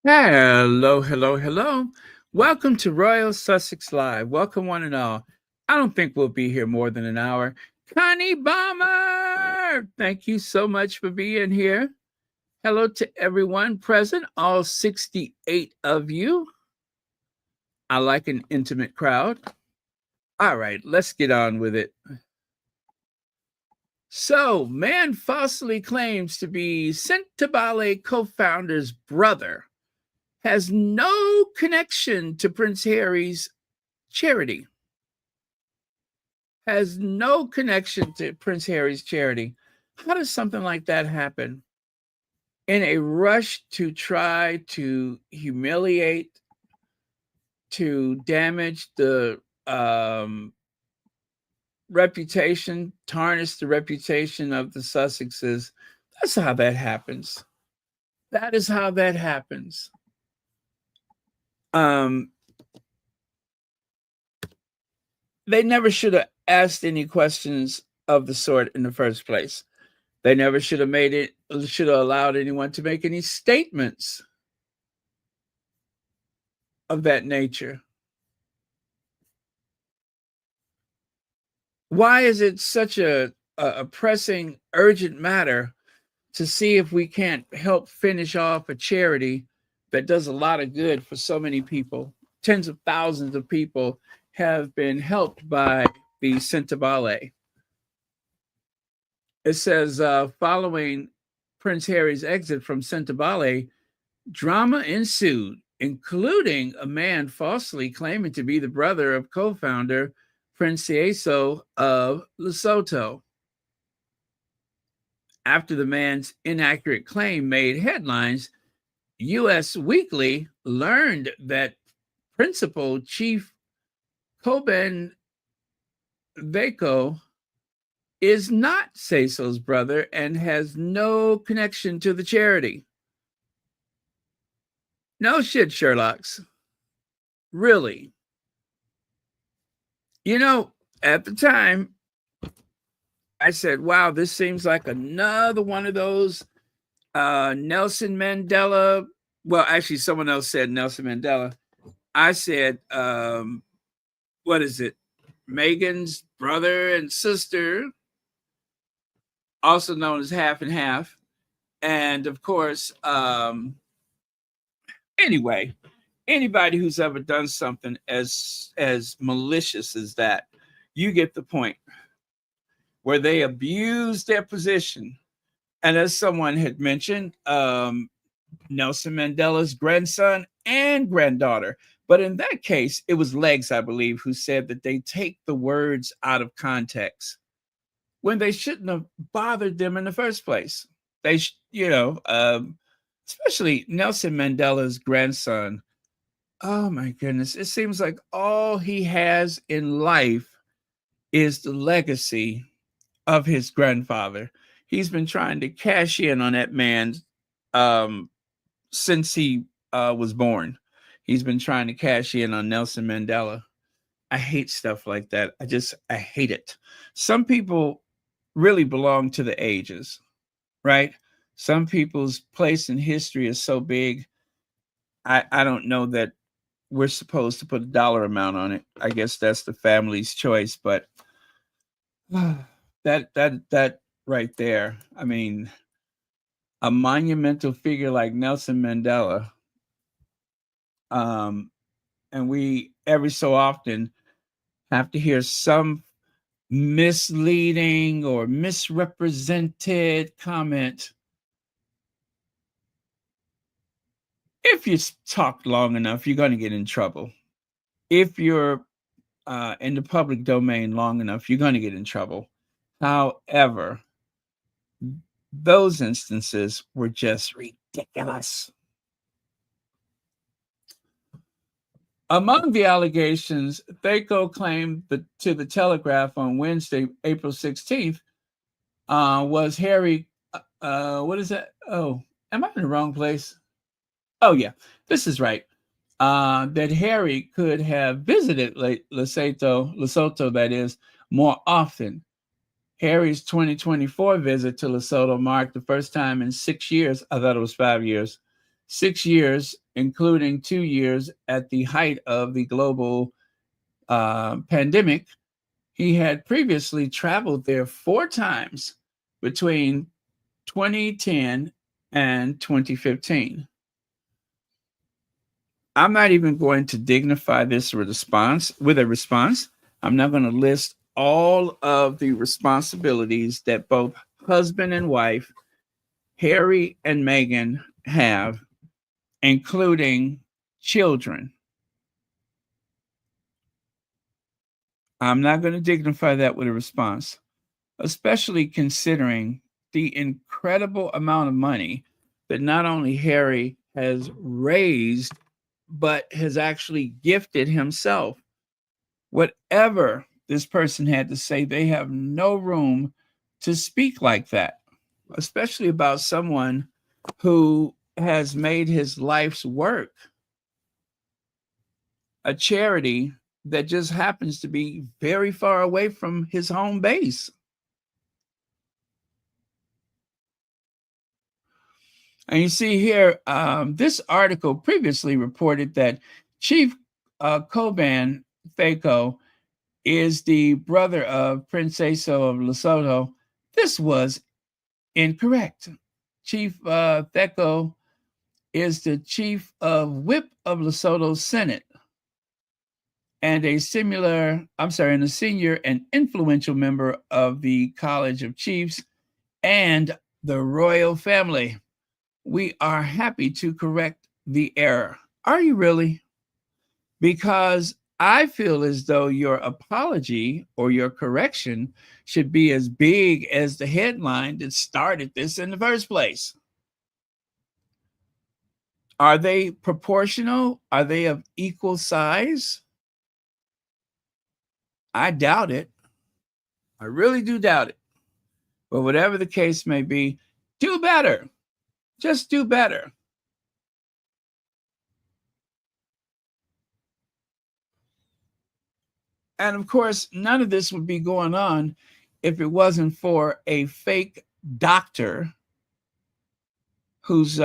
Hello, hello, hello. Welcome to Royal Sussex Live. Welcome, one and all. I don't think we'll be here more than an hour. Connie Bomber, thank you so much for being here. Hello to everyone present, all 68 of you. I like an intimate crowd. All right, let's get on with it. So, man falsely claims to be Sentebale co-founder's brother has no connection to Prince Harry's charity. Has no connection to Prince Harry's charity. How does something like that happen? In a rush to try to humiliate, to damage the reputation, tarnish the reputation of the Sussexes. That's how that happens. That is how that happens. They never should have asked any questions of the sort in the first place. They never should have allowed anyone to make any statements of that nature. Why is it such a pressing, urgent matter to see if we can't help finish off a charity that does a lot of good for so many people? Tens of thousands of people have been helped by the Sentebale. It says, following Prince Harry's exit from Sentebale, drama ensued, including a man falsely claiming to be the brother of co-founder Prince Sieso of Lesotho. After the man's inaccurate claim made headlines, U.S. Weekly learned that Principal Chief Coben Veko is not Sieso's brother and has no connection to the charity. No shit, Sherlocks. Really. You know, at the time, I said, wow, this seems like another one of those Nelson Mandela. Well, actually, someone else said Nelson Mandela. I said, what is it? Meghan's brother and sister, also known as half and half. And of course, anyway, anybody who's ever done something as malicious as that, you get the point, where they abuse their position. And as someone had mentioned, Nelson Mandela's grandson and granddaughter. But in that case, it was Legs, I believe, who said that they take the words out of context when they shouldn't have bothered them in the first place. They, especially Nelson Mandela's grandson. Oh my goodness. It seems like all he has in life is the legacy of his grandfather. He's been trying to cash in on that man since he was born. He's been trying to cash in on Nelson Mandela. I hate stuff like that. I hate it. Some people really belong to the ages, right? Some people's place in history is so big. I don't know that we're supposed to put a dollar amount on it. I guess that's the family's choice, but that right there. I mean, a monumental figure like Nelson Mandela, and we every so often have to hear some misleading or misrepresented comment. If you talk long enough, you're going to get in trouble. If you're in the public domain long enough, you're going to get in trouble. However, those instances were just ridiculous. Among the allegations, Thaco claimed to the Telegraph on Wednesday, April 16th, was Harry. What is that? Oh, am I in the wrong place? Oh, yeah, this is right. That Harry could have visited Lesotho, that is, more often. Harry's 2024 visit to Lesotho marked the first time in 6 years, I thought it was 5 years, 6 years, including 2 years at the height of the global pandemic. He had previously traveled there 4 times between 2010 and 2015. I'm not even going to dignify this response with a response. I'm not going to list all of the responsibilities that both husband and wife, Harry and Meghan, have, including children. I'm not going to dignify that with a response, especially considering the incredible amount of money that not only Harry has raised, but has actually gifted himself. Whatever this person had to say, they have no room to speak like that, especially about someone who has made his life's work a charity that just happens to be very far away from his home base. And you see here, this article previously reported that Chief Coban Thako is the brother of Prince Aso of Lesotho. This was incorrect. Chief Thako is the chief of whip of Lesotho's Senate and a senior and influential member of the College of Chiefs and the royal family. We are happy to correct the error. Are you really? Because I feel as though your apology or your correction should be as big as the headline that started this in the first place. Are they proportional? Are they of equal size? I doubt it. I really do doubt it. But whatever the case may be, do better. Just do better. And of course, none of this would be going on if it wasn't for a fake doctor who's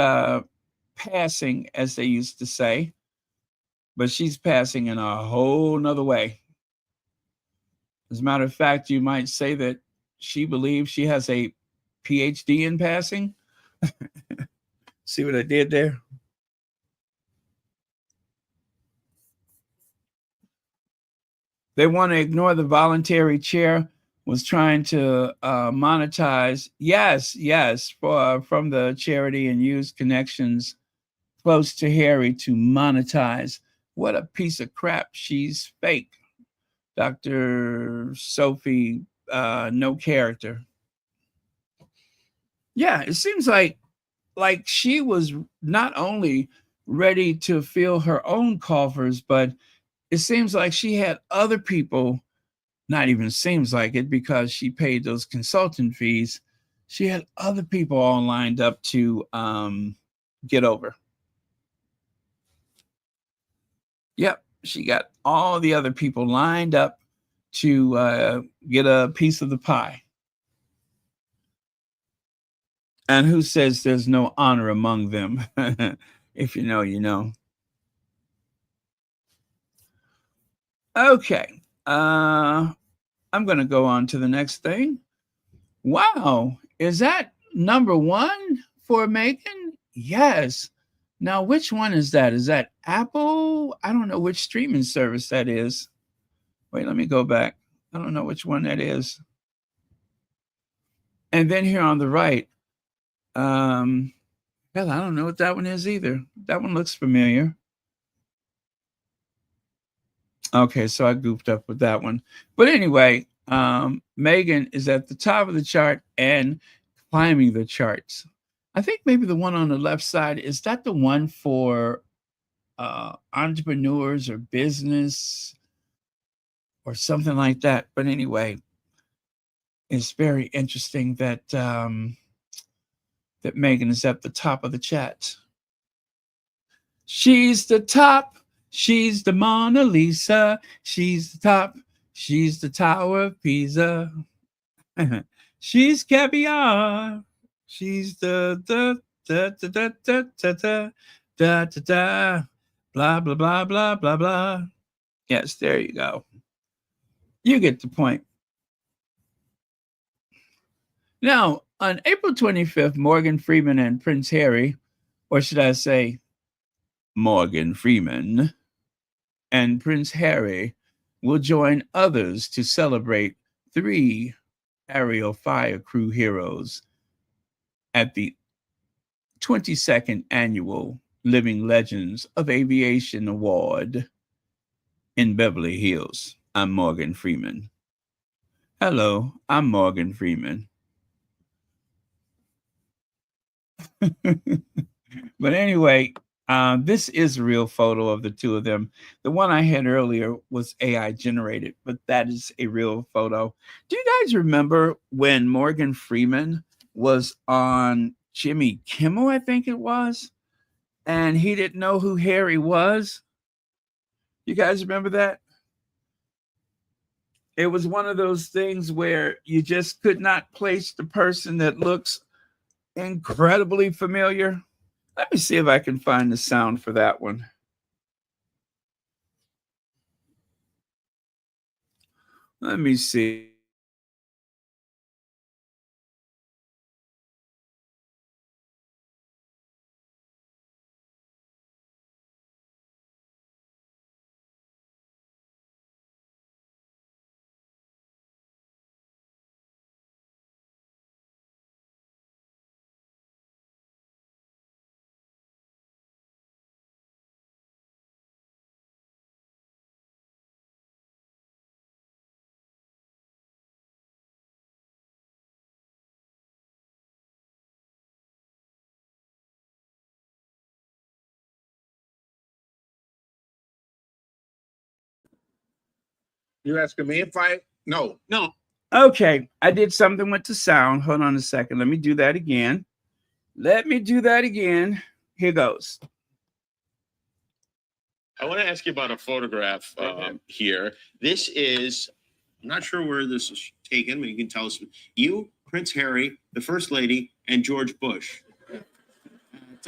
passing, as they used to say, but she's passing in a whole nother way. As a matter of fact, you might say that she believes she has a PhD in passing. See what I did there? They want to ignore the voluntary chair was trying to monetize, from the charity and use connections close to Harry to monetize. What a piece of crap. She's fake. Dr. Sophie, no character. Yeah, it seems like she was not only ready to fill her own coffers, but it seems like she had other people, not even seems like it because she paid those consultant fees. She had other people all lined up to get over. Yep, she got all the other people lined up to get a piece of the pie. And who says there's no honor among them? If you know, you know. Okay. I'm going to go on to the next thing. Wow. Is that number 1 for Meghan? Yes. Now, which one is that? Is that Apple? I don't know which streaming service that is. Wait, let me go back. I don't know which one that is. And then here on the right, hell, I don't know what that one is either. That one looks familiar. Okay, so I goofed up with that one. But anyway, Meghan is at the top of the chart and climbing the charts. I think maybe the one on the left side, is that the one for entrepreneurs or business or something like that? But anyway, it's very interesting that that Meghan is at the top of the chat. She's the top. She's the Mona Lisa. She's the top. She's the Tower of Pisa. She's caviar. She's the Da da da da da da da da da. Blah blah blah blah blah blah. Yes, there you go. You get the point. Now, on April 25th, Morgan Freeman and Prince Harry, or should I say, Morgan Freeman and Prince Harry, will join others to celebrate 3 aerial fire crew heroes at the 22nd annual Living Legends of Aviation Award in Beverly Hills. I'm Morgan Freeman. Hello, I'm Morgan Freeman. But anyway, this is a real photo of the two of them. The one I had earlier was AI generated, but that is a real photo. Do you guys remember when Morgan Freeman was on Jimmy Kimmel, I think it was, and he didn't know who Harry was? You guys remember that? It was one of those things where you just could not place the person that looks incredibly familiar. Let me see if I can find the sound for that one. Let me see. You asking me if I? No. Okay, I did something with the sound. Hold on a second. Let me do that again. Here goes. I want to ask you about a photograph here. This is, I'm not sure where this is taken, but you can tell us. You, Prince Harry, the First Lady, and George Bush at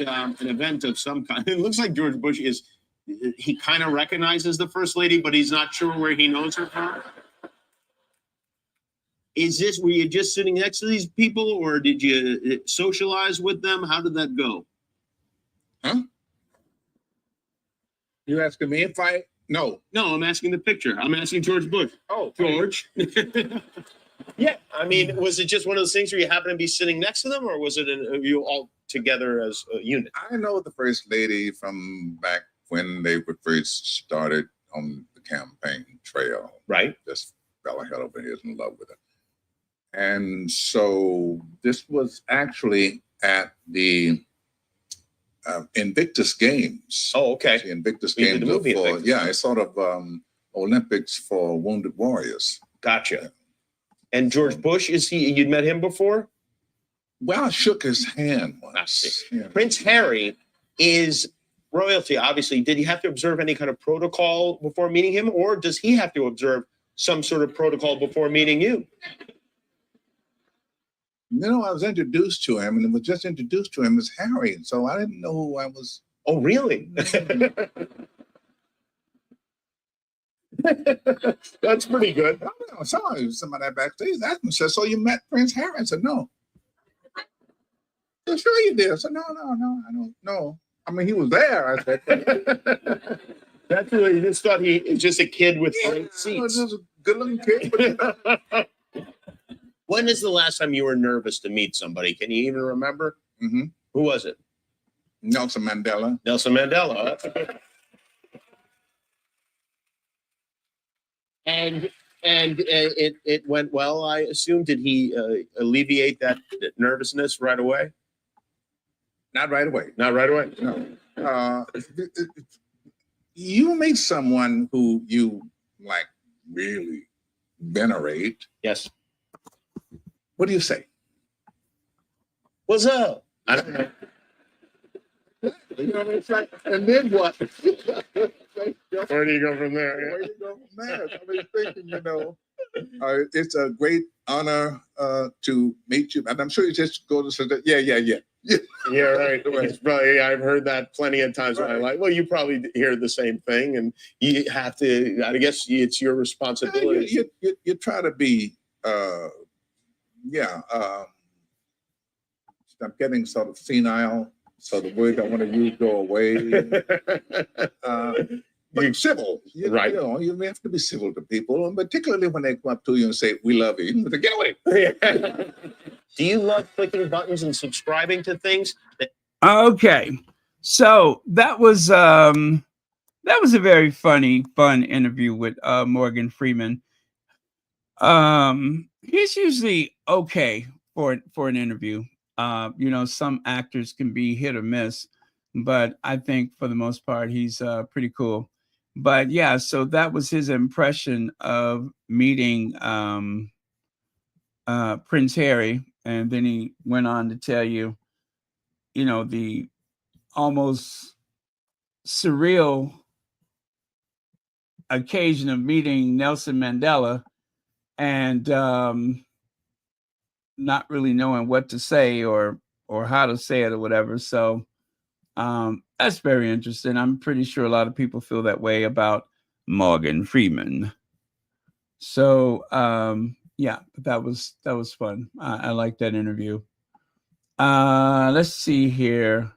an event of some kind. It looks like George Bush he kind of recognizes the First Lady, but he's not sure where he knows her from. Were you just sitting next to these people, or did you socialize with them? How did that go? Huh? You asking me if I? No. No, I'm asking the picture. I'm asking George Bush. Oh, George. Yeah, I mean, was it just one of those things where you happen to be sitting next to them, or was it you all together as a unit? I know the First Lady from back when they were first started on the campaign trail. Right. Just fell ahead over here in love with her. And so this was actually at the Invictus Games. Oh, okay. The Invictus You did Games. the movie Invictus. Yeah, it's sort of Olympics for wounded warriors. Gotcha. And George Bush, you'd met him before? Well, I shook his hand I once. see. Yeah. Prince Harry is royalty, obviously. Did he have to observe any kind of protocol before meeting him, or does he have to observe some sort of protocol before meeting you? You know, I was introduced to him, and it was just introduced to him as Harry, and so I didn't know who I was. Oh, really? That's pretty good. I saw somebody backstage asked me, said, "So you met Prince Harry?" I said, "No." I said, "Sure you did." I said, "No, I don't know." I mean, he was there. I said, That's really, you just thought he was just a kid with "Yeah, great he was seats. just a good-looking kid." But, When is the last time you were nervous to meet somebody? Can you even remember? Mhm. Who was it? Nelson Mandela. Nelson Mandela. That's a good. And it went well, I assume. Did he alleviate that nervousness right away? Not right away. Not right away. No. You meet someone who you like really venerate. Yes. What do you say? What's up? I don't know. You know, it's like, and then what? Where do you go from there? Where do you go from there? I mean, thinking, you know, it's a great honor to meet you, and I'm sure you just go to say, yeah. Yeah, right. It's probably, I've heard that plenty of times in my life. Well, you probably hear the same thing, and you have to. I guess it's your responsibility. You try to be, I'm getting sort of senile, so the words I want to use go away. But civil, Right. You know, you have to be civil to people, and particularly when they come up to you and say, "We love you," you have to get away. Do you love clicking buttons and subscribing to things? Okay, so that was a very fun interview with Morgan Freeman. He's usually okay for an interview. You know, some actors can be hit or miss, but I think for the most part he's pretty cool. But yeah, so that was his impression of meeting Prince Harry, and then he went on to tell you, you know, the almost surreal occasion of meeting Nelson Mandela and not really knowing what to say or how to say it or whatever. So that's very interesting. I'm pretty sure a lot of people feel that way about Morgan Freeman. So yeah, that was fun. I like that interview. Let's see here.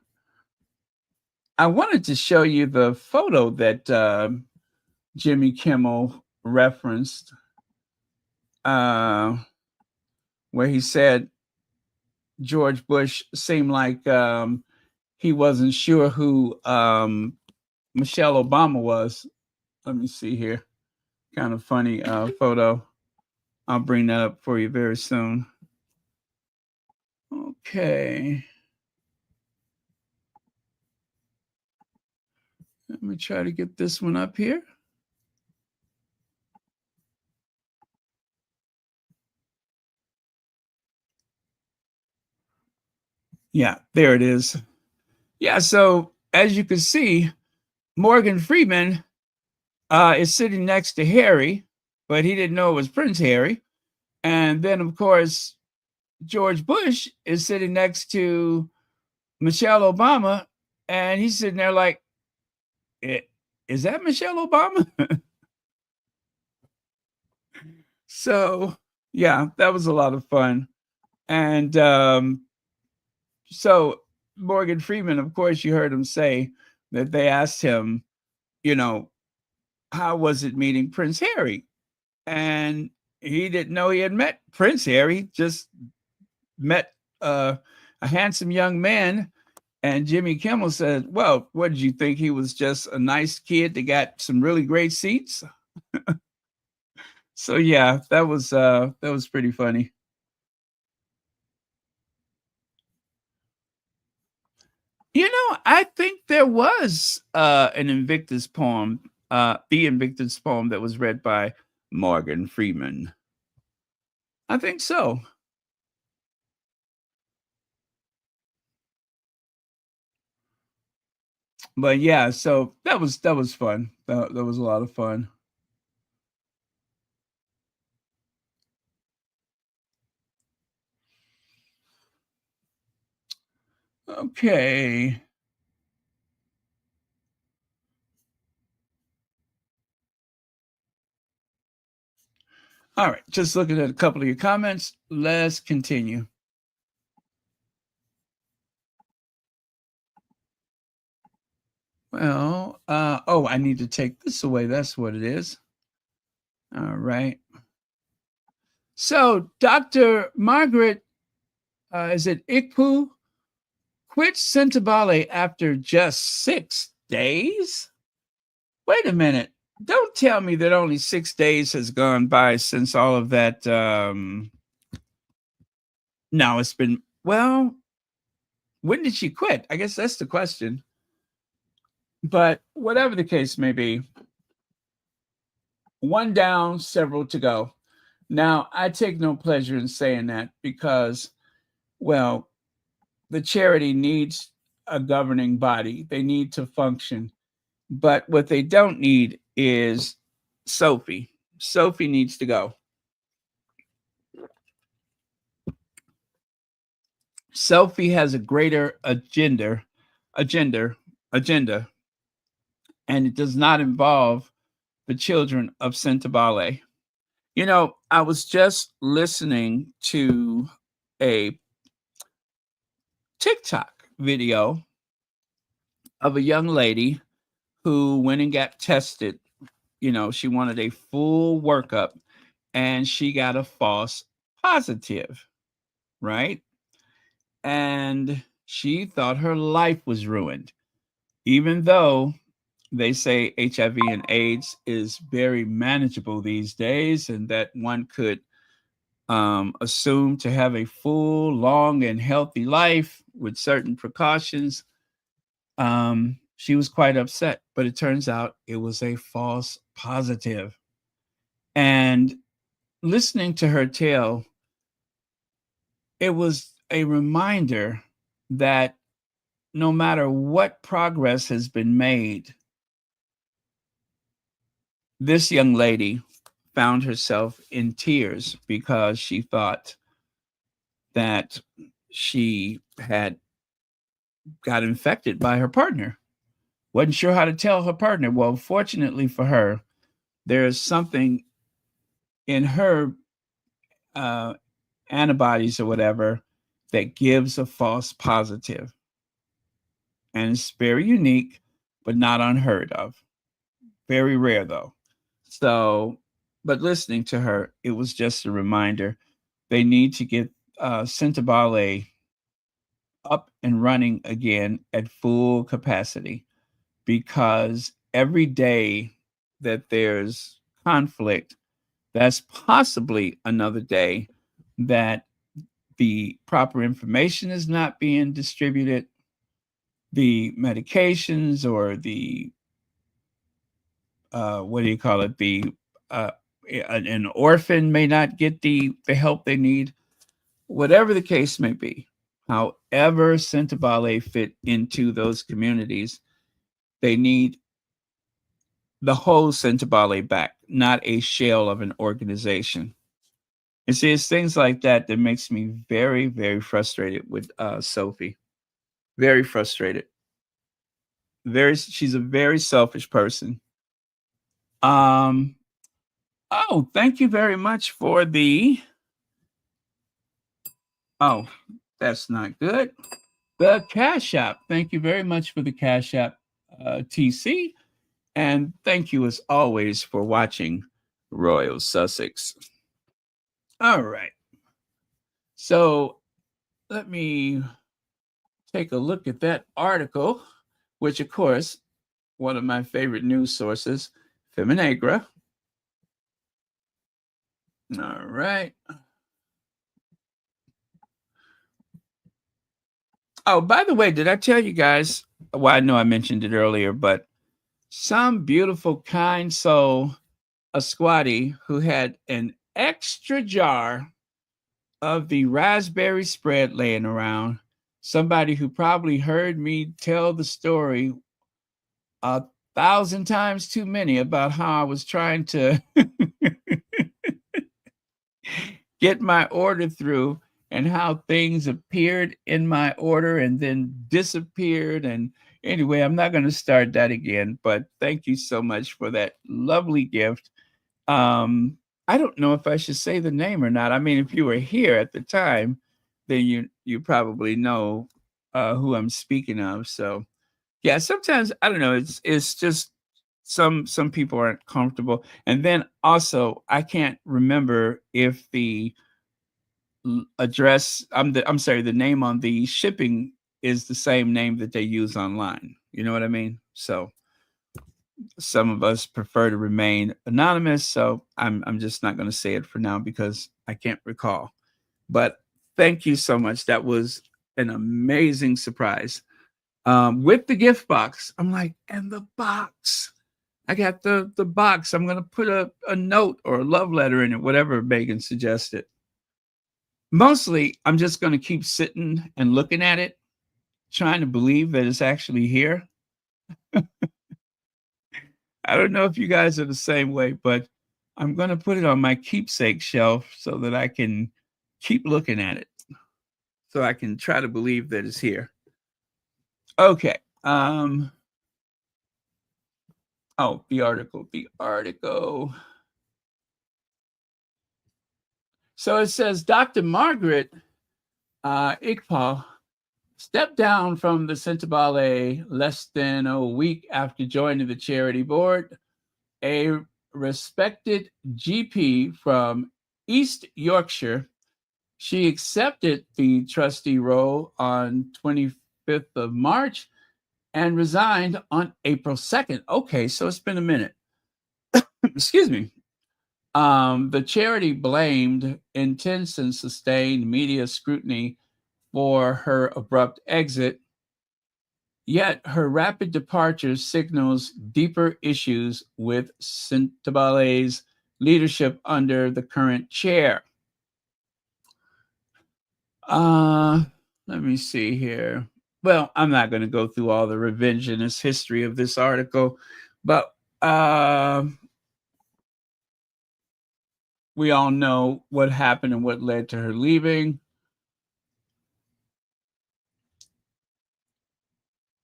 I wanted to show you the photo that Jimmy Kimmel referenced, where he said George Bush seemed like he wasn't sure who Michelle Obama was. Let me see here. Kind of funny photo. I'll bring that up for you very soon. Okay. Let me try to get this one up here. Yeah, there it is. Yeah, so as you can see, Morgan Freeman is sitting next to Harry, but he didn't know it was Prince Harry. And then, of course, George Bush is sitting next to Michelle Obama, and he's sitting there like, is that Michelle Obama? So, yeah, that was a lot of fun. And so Morgan Freeman, of course, you heard him say that they asked him, you know, how was it meeting Prince Harry? And he didn't know he had met Prince Harry, he just met a handsome young man. And Jimmy Kimmel said, well, what did you think? He was just a nice kid that got some really great seats? So yeah, that was pretty funny. You know, I think there was an Invictus poem, the Invictus poem that was read by Morgan Freeman. I think so. But yeah, so that was fun. That was a lot of fun. Okay. All right, just looking at a couple of your comments. Let's continue. Well, oh, I need to take this away. That's what it is. All right. So, Dr. Margaret, is it Ikpu, quit Sentebale after just 6 days? Wait a minute. Don't tell me that only 6 days has gone by since all of that. No, it's been, well, when did she quit? I guess that's the question. But whatever the case may be, one down, several to go. Now, I take no pleasure in saying that because, well, the charity needs a governing body. They need to function. But what they don't need is Sophie. Sophie needs to go. Sophie has a greater agenda, agenda, and it does not involve the children of Sentebale. You know, I was just listening to a TikTok video of a young lady who went and got tested. You know, she wanted a full workup and she got a false positive, right? And she thought her life was ruined, even though they say HIV and AIDS is very manageable these days and that one could assume to have a full, long, and healthy life with certain precautions. She was quite upset, but it turns out it was a false positive. And listening to her tale, it was a reminder that no matter what progress has been made, this young lady found herself in tears because she thought that she had got infected by her partner. Wasn't sure how to tell her partner. Well, fortunately for her, there is something in her uh, antibodies or whatever that gives a false positive. And it's very unique, but not unheard of. Very rare, though. So, but listening to her, it was just a reminder they need to get Sentebale up and running again at full capacity because every day that there's conflict, that's possibly another day that the proper information is not being distributed, the medications or the what do you call it? The uh, an orphan may not get the help they need. Whatever the case may be, however Sentebale fit into those communities, they need the whole Sentebale back, not a shell of an organization. And see, it's things like that that makes me very, very frustrated with Sophie. Very frustrated. She's a very selfish person. Um, oh, thank you very much for the. Oh, that's not good. The Cash App. Thank you very much for the Cash App, TC. And thank you, as always, for watching Royal Sussex. All right. So let me take a look at that article, which, of course, one of my favorite news sources, Feminagra. All right. Oh, by the way, did I tell you guys? Well, I know I mentioned it earlier, but some beautiful, kind soul, a squatty who had an extra jar of the raspberry spread laying around, somebody who probably heard me tell the story 1,000 times too many about how I was trying to get my order through and how things appeared in my order and then disappeared. And anyway, I'm not going to start that again, but thank you so much for that lovely gift. I don't know if I should say the name or not. I mean, if you were here at the time, then you probably know who I'm speaking of. So yeah, sometimes I don't know. It's just some people aren't comfortable, and then also I can't remember if the address. I'm sorry. The name on the shipping is the same name that they use online. You know what I mean? So some of us prefer to remain anonymous, so I'm just not going to say it for now because I can't recall. But thank you so much. That was an amazing surprise. With the gift box, I'm like, and the box. I got the box. I'm going to put a note or a love letter in it, whatever Megan suggested. Mostly, I'm just going to keep sitting and looking at it, trying to believe that it's actually here. I don't know if you guys are the same way, but I'm going to put it on my keepsake shelf so that I can keep looking at it. so I can try to believe that it's here. Okay. Oh, the article. So it says Dr. Margaret Iqbal stepped down from the Sentebale less than a week after joining the charity board. A respected GP from East Yorkshire, she accepted the trustee role on 25th of March and resigned on April 2nd. Okay, so it's been a minute. Excuse me. The charity blamed intense and sustained media scrutiny for her abrupt exit. Yet her rapid departure signals deeper issues with Sentebale's leadership under the current chair. Let me see here. Well, I'm not going to go through all the revisionist history of this article, but we all know what happened and what led to her leaving.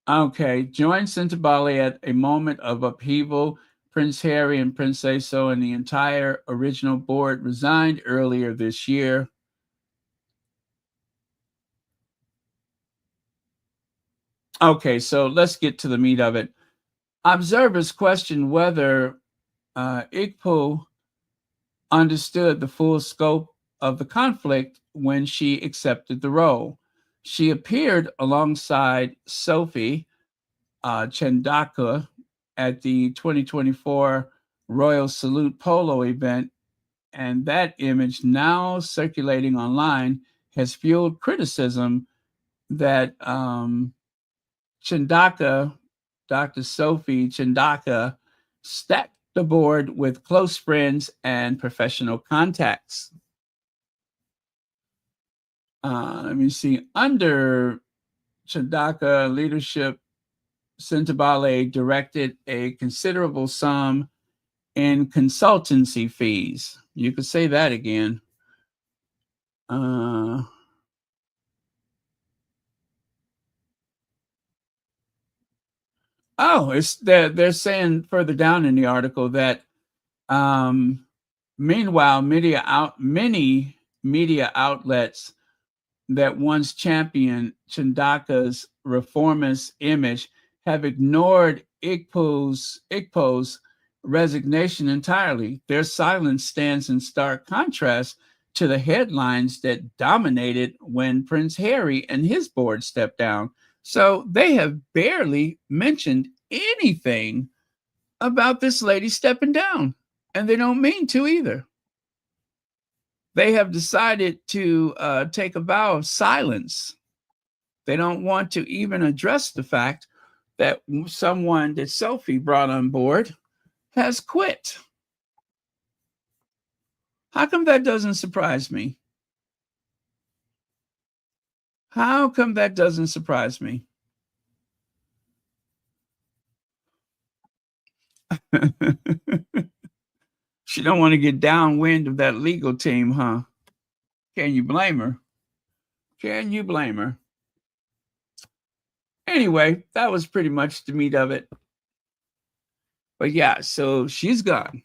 Okay, joined Sentebale at a moment of upheaval. Prince Harry and Princess and the entire original board resigned earlier this year. Okay, so let's get to the meat of it. Observers question whether Iqbal understood the full scope of the conflict when she accepted the role. She appeared alongside Sophie Chandaka at the 2024 Royal Salute Polo event, and that image now circulating online has fueled criticism that Chandaka, Dr. Sophie Chandaka, stacked the board with close friends and professional contacts. Let me see. Under Chandaka leadership, Sentebale directed a considerable sum in consultancy fees. You could say that again. Oh, it's they're saying further down in the article that meanwhile, many media outlets that once championed Chandaka's reformist image have ignored Iqbal's resignation entirely. Their silence stands in stark contrast to the headlines that dominated when Prince Harry and his board stepped down. So they have barely mentioned anything about this lady stepping down, and they don't mean to either. They have decided to take a vow of silence. They don't want to even address the fact that someone that Sophie brought on board has quit. How come that doesn't surprise me? How come that doesn't surprise me? She don't want to get downwind of that legal team, huh? Can you blame her? Can you blame her? Anyway, that was pretty much the meat of it. But yeah, so she's gone.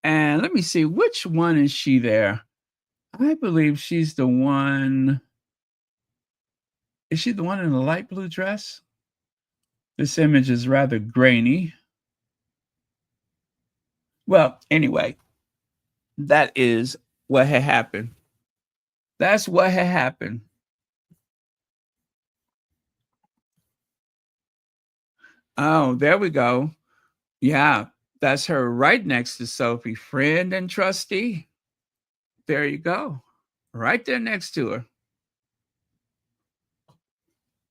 And let me see, which one is she there? I believe she's the one. Is she the one in the light blue dress? This image is rather grainy. Well, anyway, that is what had happened. That's what had happened. Oh, there we go. Yeah, that's her right next to Sophie, friend and trustee. There you go. Right there next to her.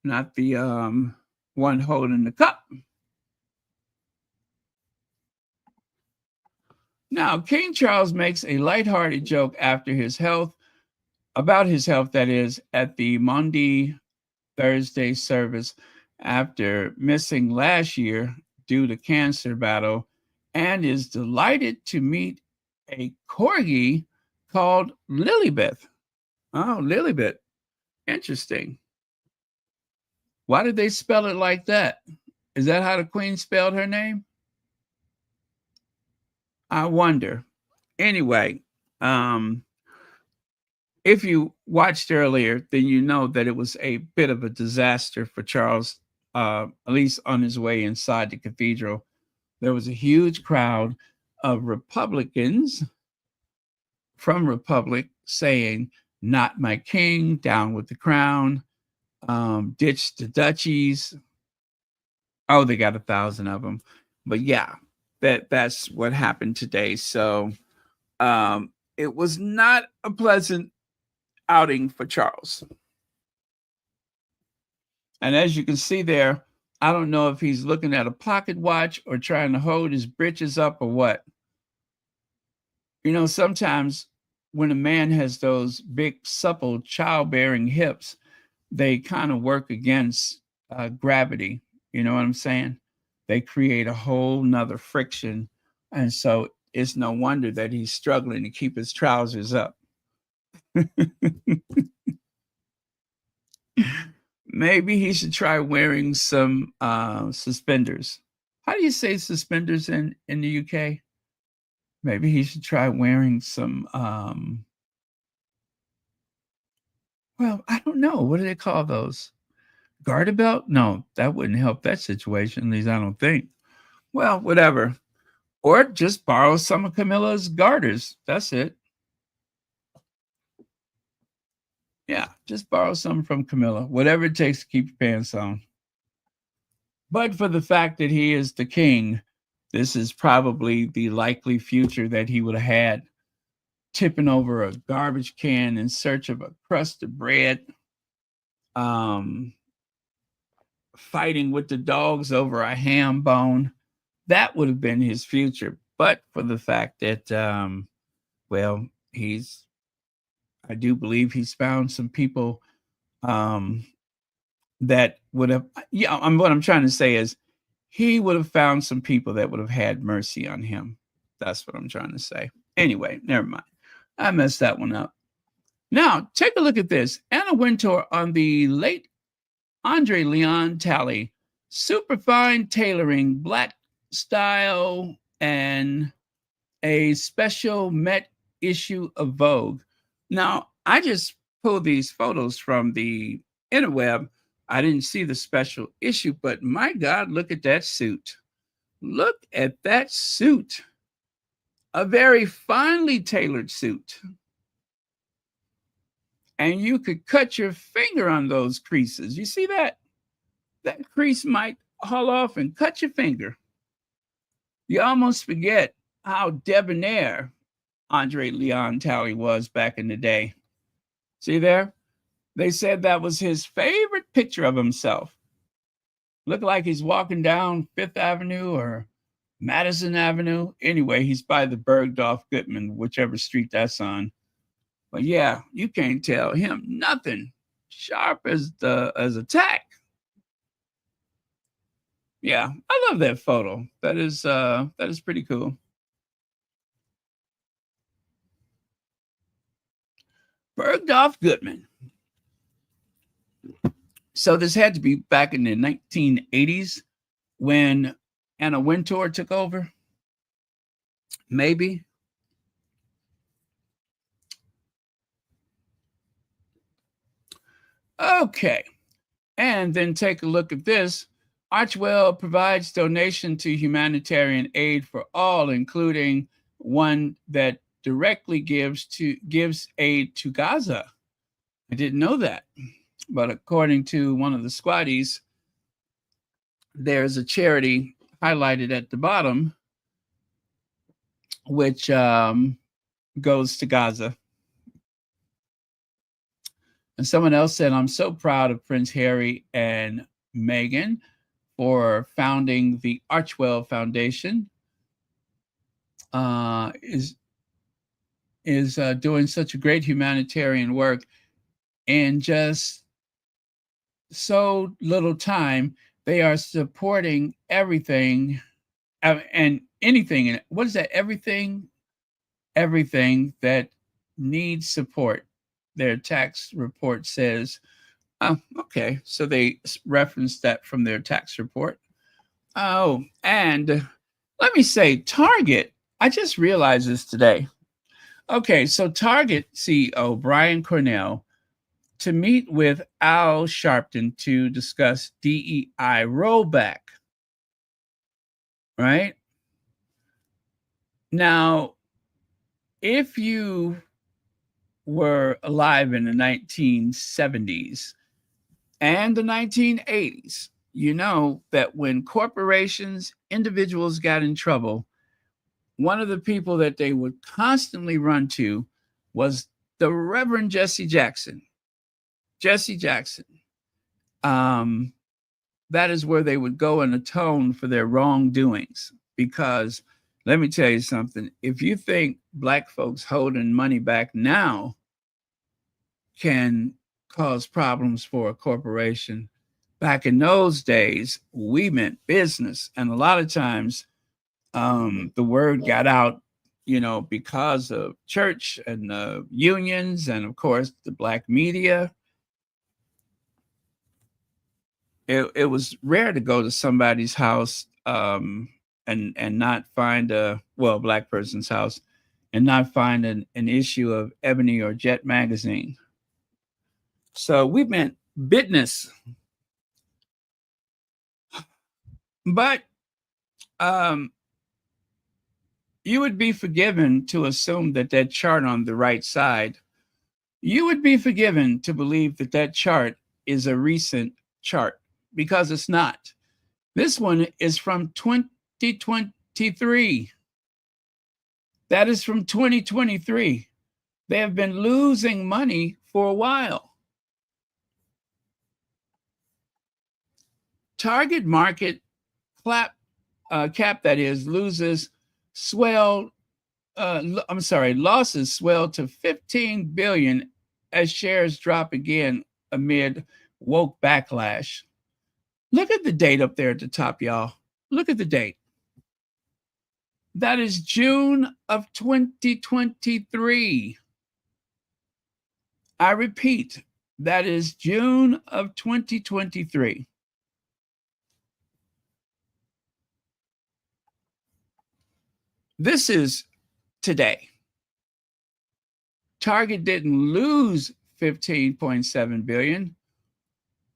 Not the one holding the cup. Now, King Charles makes a lighthearted joke about his health, that is, at the Maundy Thursday service after missing last year due to cancer battle, and is delighted to meet a corgi called Lilybeth. Oh, Lilybeth. Interesting. Why did they spell it like that? Is that how the Queen spelled her name? I wonder. Anyway, if you watched earlier, then you know that it was a bit of a disaster for Charles, at least on his way inside the cathedral. There was a huge crowd of Republicans from Republic saying, "Not my king, down with the crown, ditch the duchies." Oh, they got 1,000 of them. But yeah, that's what happened today. So it was not a pleasant outing for Charles. And as you can see there, I don't know if he's looking at a pocket watch or trying to hold his britches up or what. You know, sometimes when a man has those big, supple, childbearing hips, they kind of work against gravity. You know what I'm saying? They create a whole nother friction. And so it's no wonder that he's struggling to keep his trousers up. Maybe he should try wearing some suspenders. How do you say suspenders in the UK? Maybe he should try wearing some, well, I don't know. What do they call those? Garter belt? No, that wouldn't help that situation, at least I don't think. Well, whatever. Or just borrow some of Camilla's garters. That's it. Yeah, just borrow some from Camilla. Whatever it takes to keep your pants on. But for the fact that he is the king, this is probably the likely future that he would have had, tipping over a garbage can in search of a crust of bread, fighting with the dogs over a ham bone. That would have been his future. But for the fact that, well, I do believe he's found some people that would have, what I'm trying to say is he would have found some people that would have had mercy on him. That's what I'm trying to say. Anyway, never mind. I messed that one up. Now, take a look at this. Anna Wintour on the late André Leon Talley. Superfine tailoring, black style, and a special Met issue of Vogue. Now, I just pulled these photos from the interweb. I didn't see the special issue, but my God, look at that suit. Look at that suit. A very finely tailored suit. And you could cut your finger on those creases. You see that? That crease might haul off and cut your finger. You almost forget how debonair André Leon Talley was back in the day. See there? They said that was his favorite picture of himself. Looked like he's walking down Fifth Avenue or Madison Avenue. Anyway, he's by the Bergdorf Goodman, whichever street that's on. But yeah, you can't tell him nothing. Sharp as a tack. Yeah, I love that photo. That is pretty cool. Bergdorf Goodman. So this had to be back in the 1980s when Anna Wintour took over. Maybe. Okay. And then take a look at this. Archewell provides donation to humanitarian aid for all, including one that directly gives aid to Gaza. I didn't know that. But according to one of the squaddies, there's a charity highlighted at the bottom, which goes to Gaza. And someone else said, "I'm so proud of Prince Harry and Meghan for founding the Archewell Foundation. Is doing such a great humanitarian work in just so little time. They are supporting everything and anything. What is that? Everything that needs support." Their tax report says Oh, okay. So they referenced that from their tax report. Oh, and let me say, Target, I just realized this today. Okay, so Target CEO Brian Cornell to meet with Al Sharpton to discuss DEI rollback, right? Now, if you were alive in the 1970s and the 1980s, you know that when corporations, individuals got in trouble, one of the people that they would constantly run to was the Reverend Jesse Jackson. Jesse Jackson. That is where they would go and atone for their wrongdoings. Because let me tell you something, if you think Black folks holding money back now can cause problems for a corporation, back in those days, we meant business. And a lot of times, the word got out, because of church and unions and, of course, the Black media. It was rare to go to somebody's house and not find a Black person's house and not find an issue of Ebony or Jet magazine. So we meant business. But you would be forgiven to assume that chart on the right side, you would be forgiven to believe that chart is a recent chart, because it's not. This one is from 2023. That is from 2023. They have been losing money for a while. Target market cap, that is, losses losses swell to 15 billion as shares drop again amid woke backlash. Look at the date up there at the top, y'all. Look at the date. That is June of 2023. I repeat, that is June of 2023. This is today. Target didn't lose 15.7 billion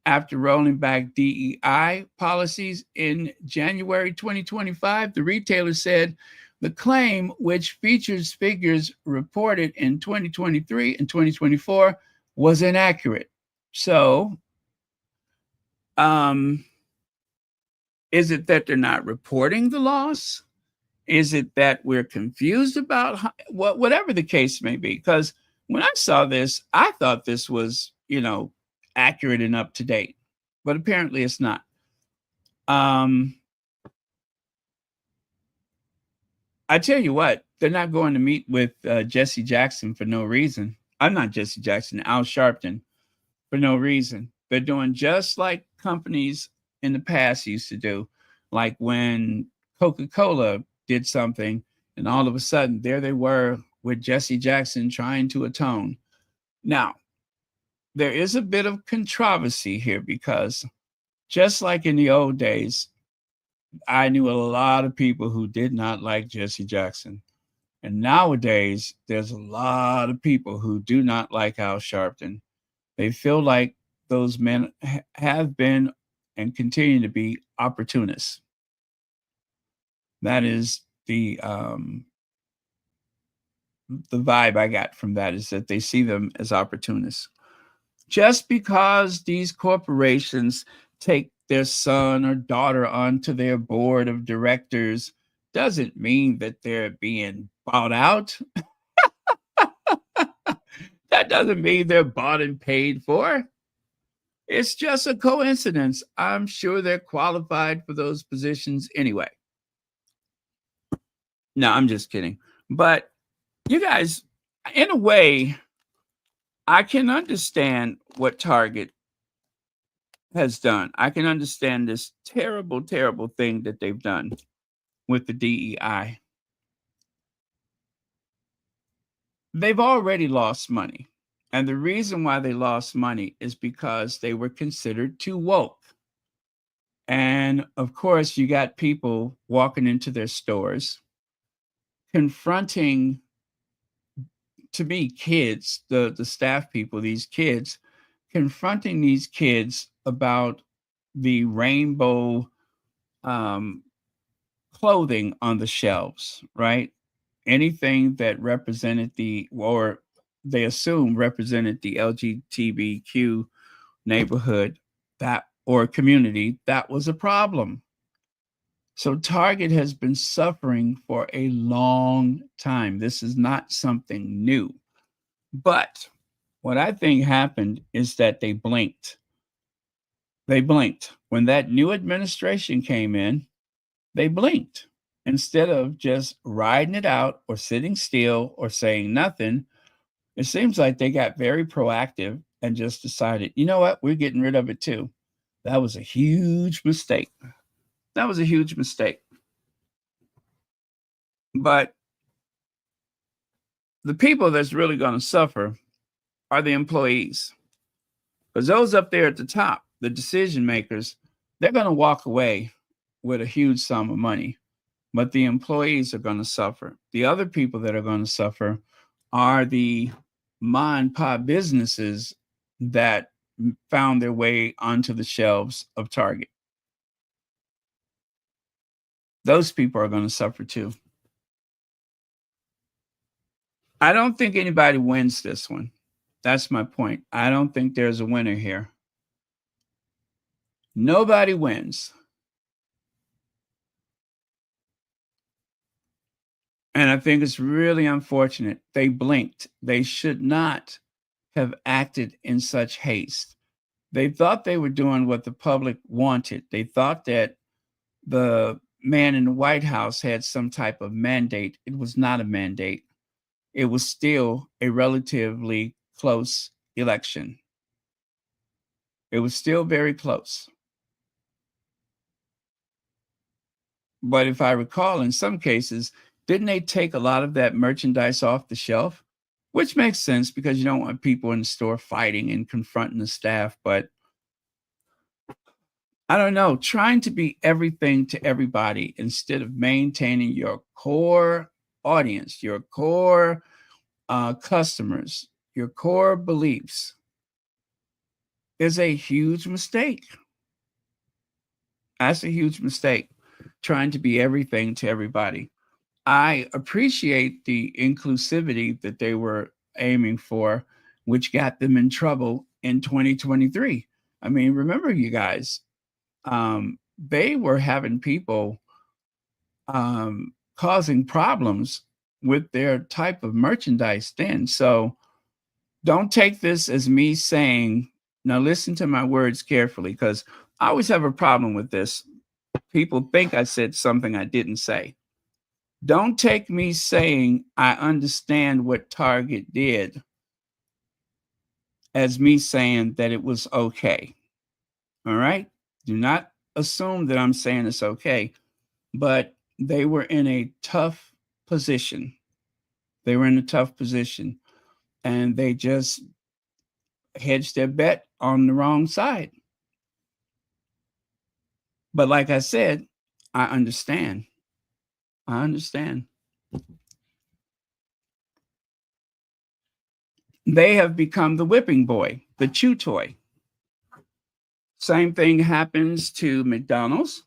after rolling back DEI policies in January 2025. The retailer said the claim, which features figures reported in 2023 and 2024, was inaccurate. So, is it that they're not reporting the loss? Is it that we're confused about whatever the case may be? Because when I saw this, I thought this was, accurate and up to date, but apparently it's not. I tell you what, they're not going to meet with Jesse Jackson for no reason. I'm not Jesse Jackson, Al Sharpton, for no reason. They're doing just like companies in the past used to do, like when Coca-Cola did something, and all of a sudden there they were with Jesse Jackson trying to atone. Now, there is a bit of controversy here because just like in the old days, I knew a lot of people who did not like Jesse Jackson. And nowadays, there's a lot of people who do not like Al Sharpton. They feel like those men have been and continue to be opportunists. That is the vibe I got from that, is that they see them as opportunists. Just because these corporations take their son or daughter onto their board of directors doesn't mean that they're being bought out. That doesn't mean they're bought and paid for. It's just a coincidence. I'm sure they're qualified for those positions anyway. No, I'm just kidding. But you guys, in a way, I can understand what Target has done. I can understand this terrible, terrible thing that they've done with the DEI. They've already lost money. And the reason why they lost money is because they were considered too woke. And of course, you got people walking into their stores, confronting, to me, kids, the staff people, these kids, confronting these kids about the rainbow clothing on the shelves, right? Anything that represented or they assume represented the LGBTQ neighborhood or community, that was a problem. So Target has been suffering for a long time. This is not something new. But what I think happened is that they blinked. They blinked. When that new administration came in, they blinked. Instead of just riding it out or sitting still or saying nothing, it seems like they got very proactive and just decided, you know what, we're getting rid of it too. That was a huge mistake. That was a huge mistake. But the people that's really going to suffer are the employees. Because those up there at the top, the decision makers, they're going to walk away with a huge sum of money. But the employees are going to suffer. The other people that are going to suffer are the mom and pop businesses that found their way onto the shelves of Target. Those people are going to suffer too. I don't think anybody wins this one. That's my point. I don't think there's a winner here. Nobody wins. And I think it's really unfortunate. They blinked. They should not have acted in such haste. They thought they were doing what the public wanted. They thought that the man in the White House had some type of mandate. It was not a mandate. It was still a relatively close election. It was still very close. But if I recall, in some cases, didn't they take a lot of that merchandise off the shelf? Which makes sense because you don't want people in the store fighting and confronting the staff. But I don't know, trying to be everything to everybody instead of maintaining your core audience, your core customers, your core beliefs is a huge mistake. That's a huge mistake, trying to be everything to everybody. I appreciate the inclusivity that they were aiming for, which got them in trouble in 2023. I mean, remember, you guys, they were having people causing problems with their type of merchandise then. So don't take this as me saying, now listen to my words carefully, because I always have a problem with this. People think I said something I didn't say. Don't take me saying I understand what Target did as me saying that it was okay. All right? Do not assume that I'm saying it's okay. But they were in a tough position. They were in a tough position. And they just hedged their bet on the wrong side. But like I said, I understand. I understand. They have become the whipping boy, the chew toy. Same thing happens to McDonald's.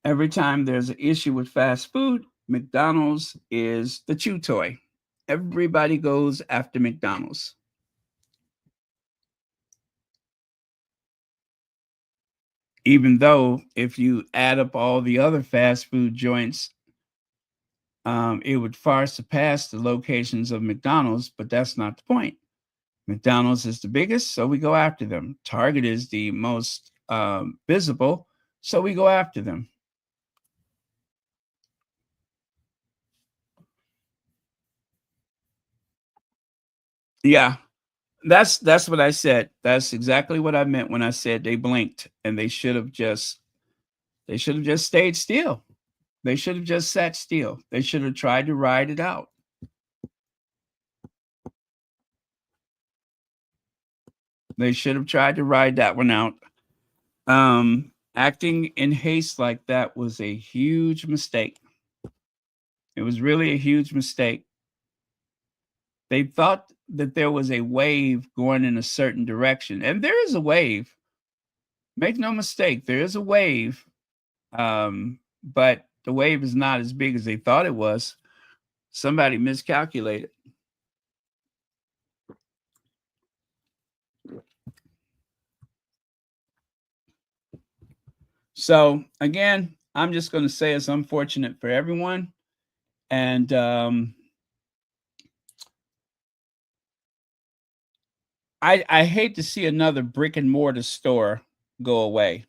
Every time there's an issue with fast food, McDonald's is the chew toy. Everybody goes after McDonald's. Even though if you add up all the other fast food joints, it would far surpass the locations of McDonald's, but that's not the point. McDonald's is the biggest, so we go after them. Target is the most visible, so we go after them. Yeah, that's what I said. That's exactly what I meant when I said they blinked, and they should have just stayed still. They should have just sat still. They should have tried to ride it out. They should have tried to ride that one out. Acting in haste like that was a huge mistake. It was really a huge mistake. They thought that there was a wave going in a certain direction, and there is a wave. Make no mistake, there is a wave, but the wave is not as big as they thought it was. Somebody miscalculated. So again, I'm just going to say it's unfortunate for everyone. And I hate to see another brick and mortar store go away.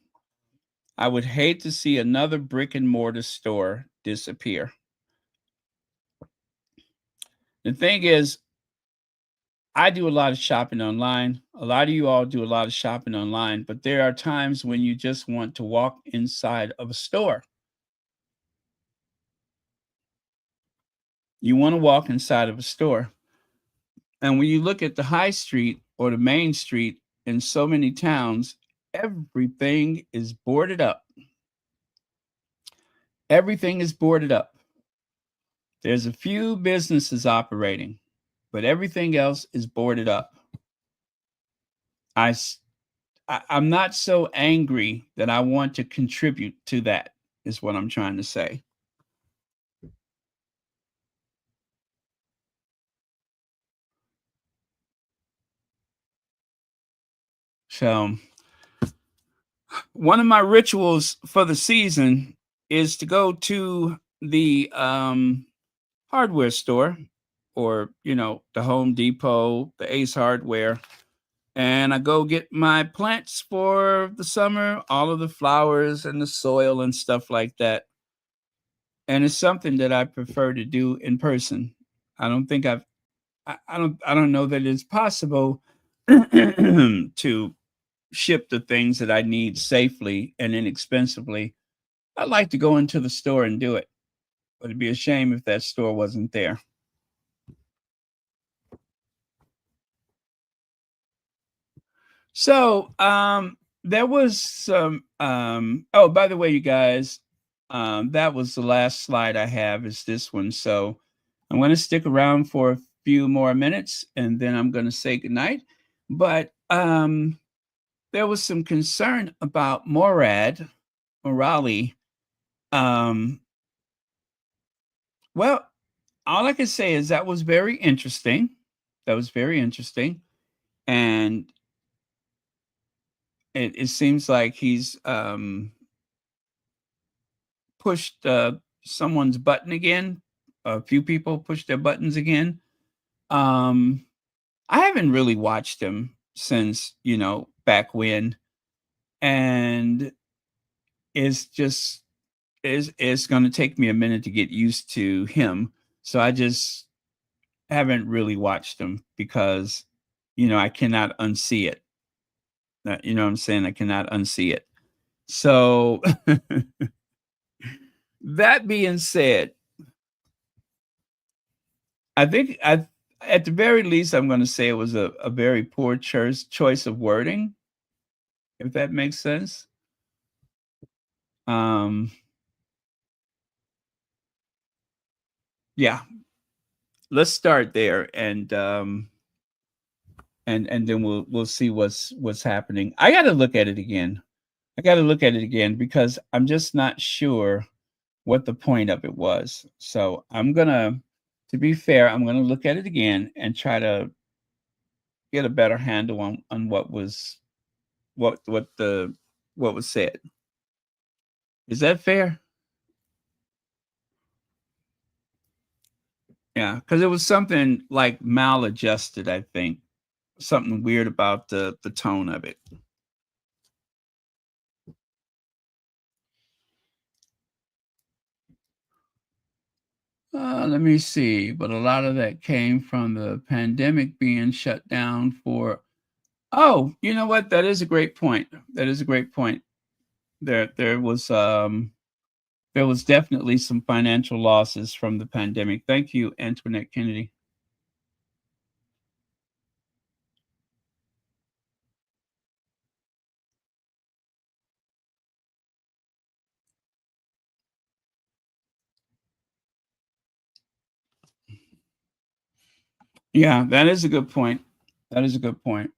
I would hate to see another brick and mortar store disappear. The thing is, I do a lot of shopping online. A lot of you all do a lot of shopping online, but there are times when you just want to walk inside of a store. You want to walk inside of a store. And when you look at the high street or the main street in so many towns, everything is boarded up. Everything is boarded up. There's a few businesses operating, but everything else is boarded up. I'm not so angry that I want to contribute to that, is what I'm trying to say. So one of my rituals for the season is to go to the hardware store, or the Home Depot, the Ace Hardware, and I go get my plants for the summer, all of the flowers and the soil and stuff like that. And it's something that I prefer to do in person. I don't think I don't know that it's possible to ship the things that I need safely and inexpensively. I'd like to go into the store and do it, but it'd be a shame if that store wasn't there. So there was some oh, by the way, you guys, that was the last slide I have, is this one. So I'm going to stick around for a few more minutes and then I'm going to say goodnight. But there was some concern about Morali. Well, all I can say is that was very interesting. That was very interesting. And it seems like he's pushed someone's button again. A few people pushed their buttons again. I haven't really watched him since, back when. And it's going to take me a minute to get used to him. So I just haven't really watched him because, I cannot unsee it. You know what I'm saying? I cannot unsee it. So that being said, I think at the very least, I'm going to say it was a very poor choice of wording, if that makes sense. Yeah, let's start there, and then we'll see what's happening. I got to look at it again. Because I'm just not sure what the point of it was. So to be fair, I'm gonna look at it again and try to get a better handle on what was said. Is that fair? Yeah, because it was something like maladjusted, I think. Something weird about the tone of it. Let me see. But a lot of that came from the pandemic being shut down for. Oh, you know what? That is a great point. There was definitely some financial losses from the pandemic. Thank you, Antoinette Kennedy. Yeah, that is a good point. That is a good point.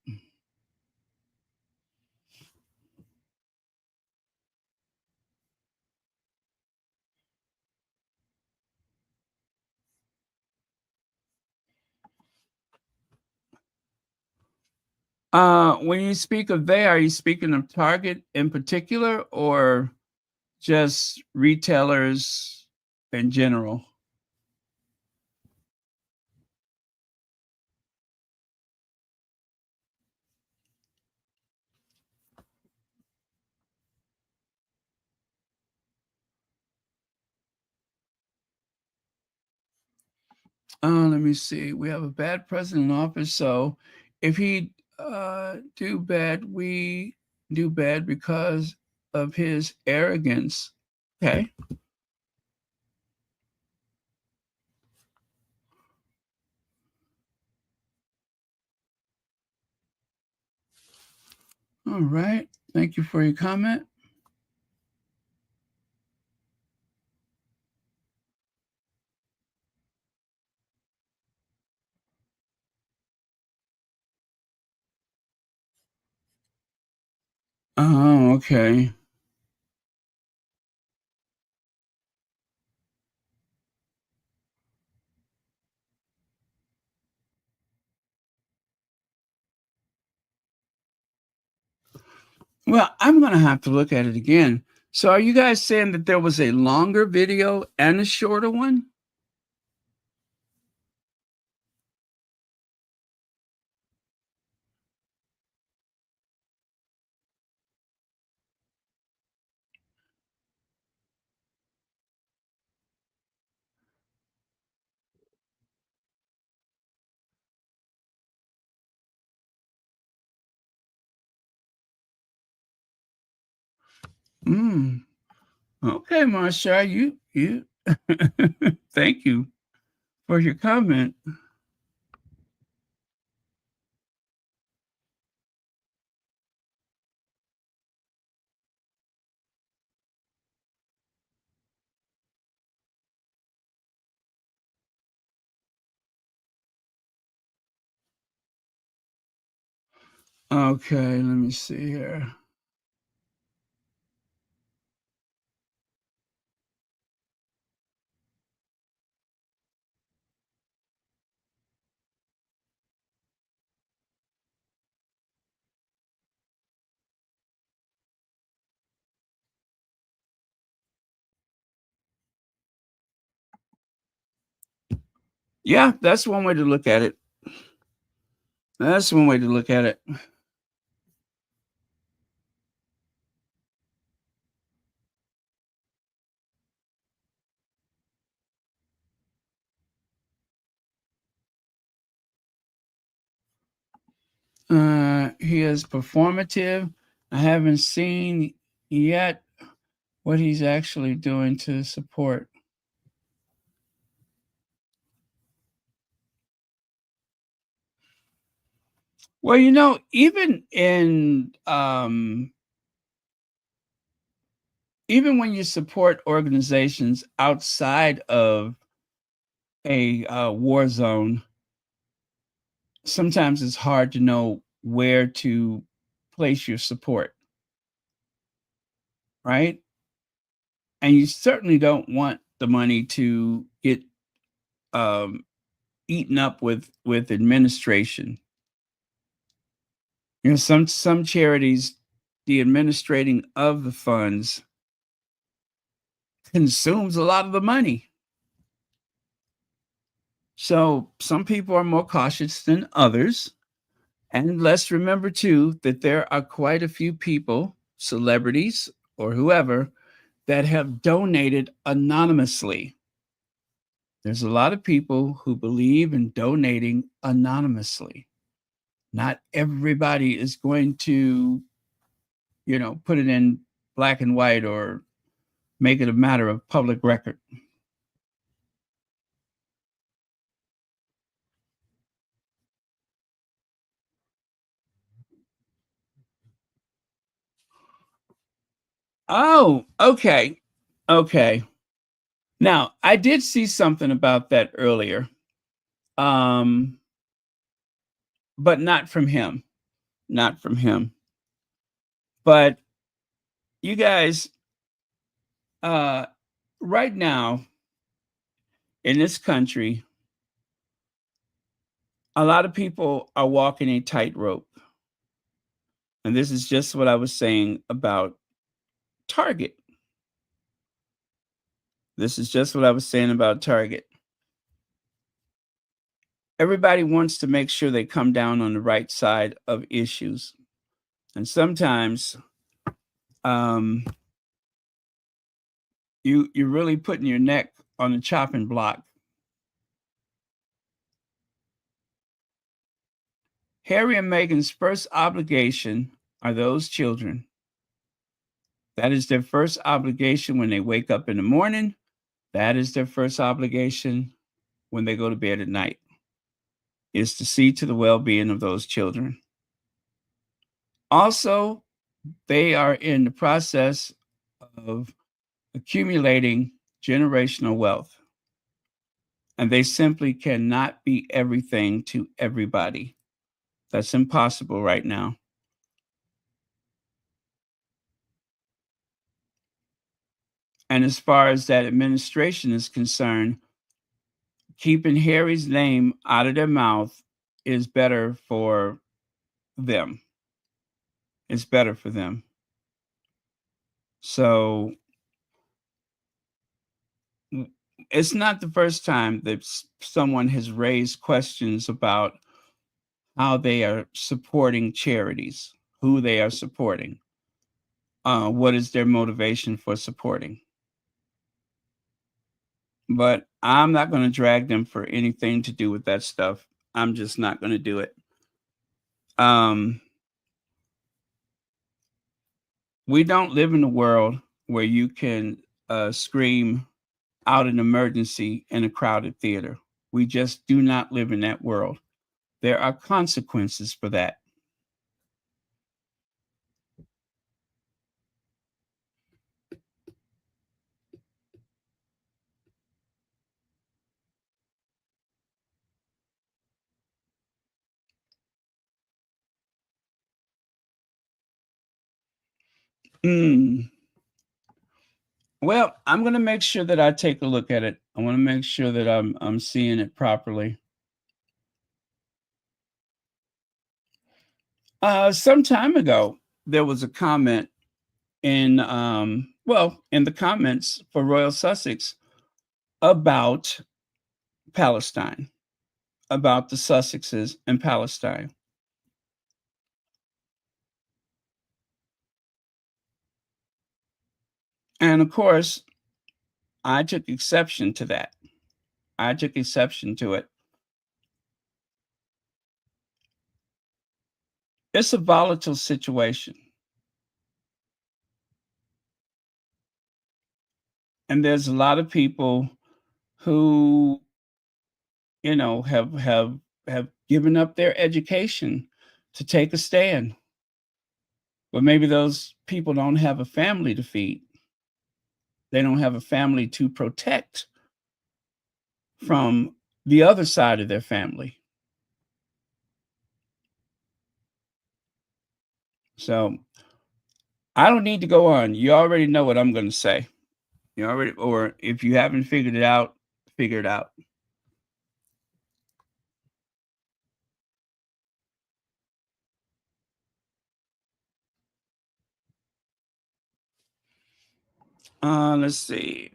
When you speak of they, are you speaking of Target in particular or just retailers in general? Let me see. We have a bad president in office, so if he do bad, we do bad because of his arrogance. Okay. All right. Thank you for your comment. Oh, okay. Well, I'm going to have to look at it again. So are you guys saying that there was a longer video and a shorter one? Mm. Okay, Marsha, you thank you for your comment. Okay, let me see here. Yeah, that's one way to look at it. That's one way to look at it. He is performative. I haven't seen yet what he's actually doing to support. Well, even even when you support organizations outside of a war zone, sometimes it's hard to know where to place your support, right? And you certainly don't want the money to get um, eaten up with administration. Some charities, the administrating of the funds consumes a lot of the money. So some people are more cautious than others. And let's remember too that there are quite a few people, celebrities or whoever, that have donated anonymously. There's a lot of people who believe in donating anonymously. Not everybody is going to, put it in black and white or make it a matter of public record. Oh, okay. Okay. Now, I did see something about that earlier. Um, but not from him. Not from him. But you guys, right now in this country, a lot of people are walking a tightrope. And this is just what I was saying about Target. This is just what I was saying about Target. Everybody wants to make sure they come down on the right side of issues. And sometimes you're really putting your neck on the chopping block. Harry and Meghan's first obligation are those children. That is their first obligation when they wake up in the morning. That is their first obligation when they go to bed at night, is to see to the well-being of those children. Also, they are in the process of accumulating generational wealth, and they simply cannot be everything to everybody. That's impossible right now. And as far as that administration is concerned, keeping Harry's name out of their mouth is better for them. It's better for them. So it's not the first time that someone has raised questions about how they are supporting charities, who they are supporting, what is their motivation for supporting. But I'm not going to drag them for anything to do with that stuff. I'm just not going to do it. We don't live in a world where you can scream out an emergency in a crowded theater. We just do not live in that world. There are consequences for that. Well, I'm going to make sure that I take a look at it. I want to make sure that I'm seeing it properly. Some time ago, there was a comment in in the comments for Royal Sussex about Palestine, about the Sussexes and Palestine. And of course, I took exception to that. I took exception to it. It's a volatile situation. And there's a lot of people who, have given up their education to take a stand. But maybe those people don't have a family to feed. They don't have a family to protect from the other side of their family. So I don't need to go on. You already know what I'm going to say. Or if you haven't figured it out, figure it out. Let's see.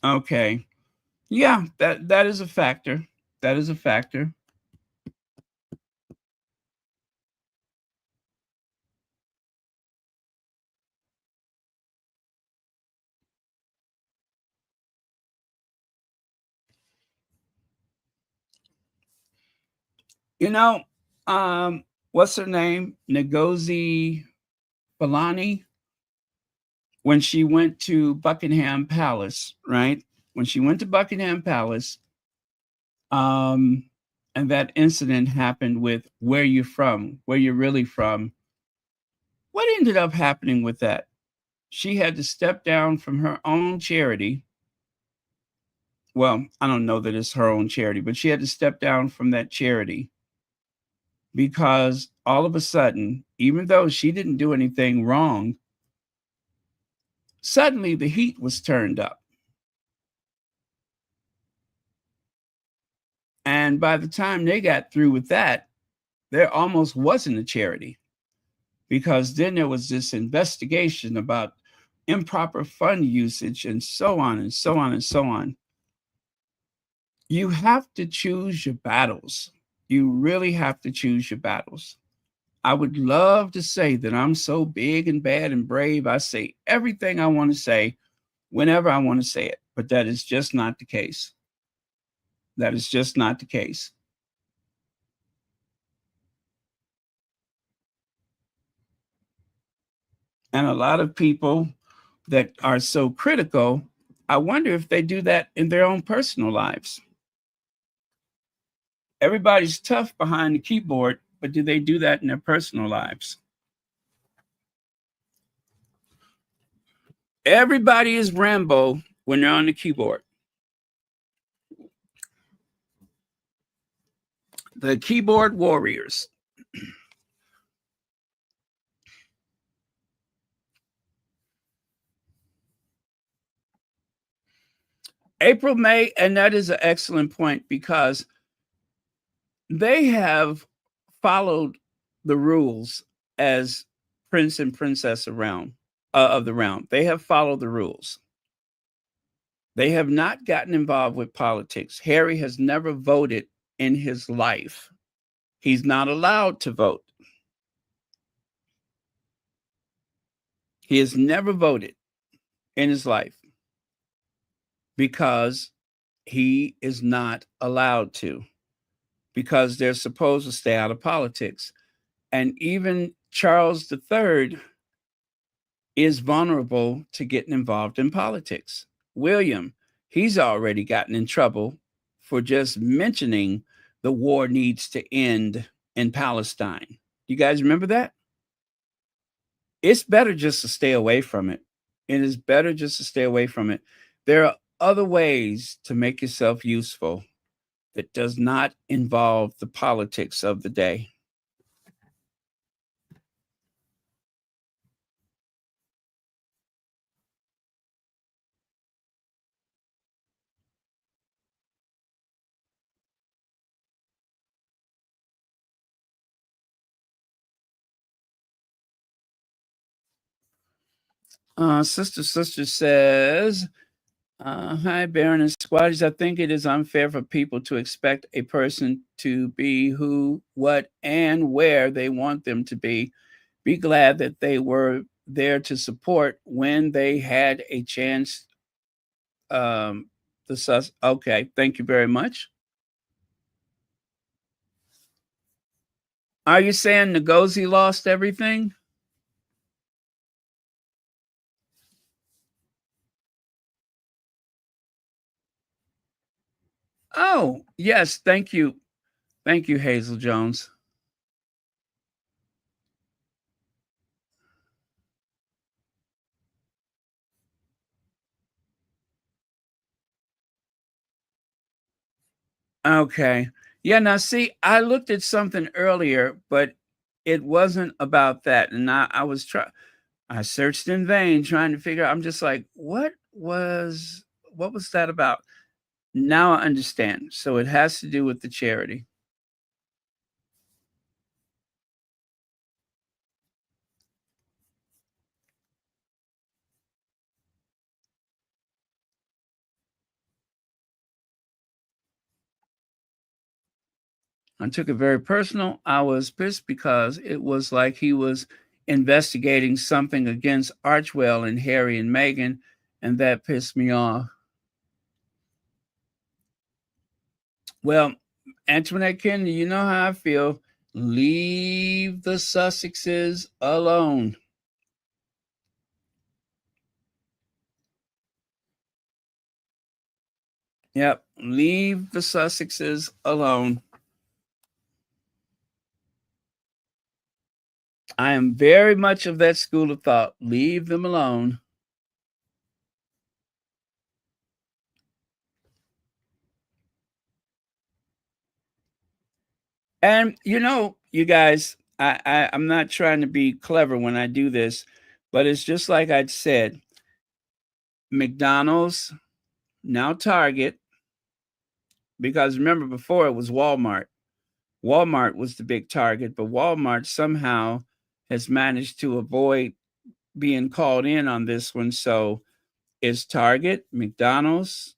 Okay. Yeah, that is a factor. That is a factor. What's her name? Ngozi Fulani. When she went to Buckingham Palace, right? When she went to Buckingham Palace, and that incident happened with where you're from, where you're really from. What ended up happening with that? She had to step down from her own charity well, I don't know that it's her own charity, but she had to step down from that charity because all of a sudden, even though she didn't do anything wrong, suddenly the heat was turned up. And by the time they got through with that, there almost wasn't a charity, because then there was this investigation about improper fund usage and so on and so on and so on. You have to choose your battles. You really have to choose your battles. I would love to say that I'm so big and bad and brave. I say everything I want to say whenever I want to say it, but that is just not the case. That is just not the case. And a lot of people that are so critical, I wonder if they do that in their own personal lives. Everybody's tough behind the keyboard, but do they do that in their personal lives? Everybody is Rambo when they're on the keyboard. The keyboard warriors. April, May, and that is an excellent point, because they have followed the rules as prince and princess around of the realm. They have followed the rules. They have not gotten involved with politics. Harry has never voted in his life. He's not allowed to vote. He has never voted in his life because he is not allowed to, because they're supposed to stay out of politics. And even Charles III is vulnerable to getting involved in politics. William, he's already gotten in trouble for just mentioning the war needs to end in Palestine. You guys remember that? It's better just to stay away from it. It is better just to stay away from it. There are other ways to make yourself useful that does not involve the politics of the day. Sister says, hi, Baron and Squaddies. I think it is unfair for people to expect a person to be who, what, and where they want them to be. Be glad that they were there to support when they had a chance. Okay, thank you very much. Are you saying Ngozi lost everything? Oh, yes, thank you. Thank you, Hazel Jones. Okay. Yeah, now see, I looked at something earlier, but it wasn't about that. And I searched in vain trying to figure out. I'm just like, what was that about? Now I understand. So it has to do with the charity. I took it very personal. I was pissed because it was like he was investigating something against Archewell and Harry and Meghan, and that pissed me off. Well, Antoinette Kennedy, you know how I feel. Leave the Sussexes alone. Yep, leave the Sussexes alone. I am very much of that school of thought. Leave them alone. And you know, you guys, I'm not trying to be clever when I do this, but it's just like I'd said. McDonald's, now Target, because remember before it was Walmart. Walmart was the big target, but Walmart somehow has managed to avoid being called in on this one. So it's Target, McDonald's.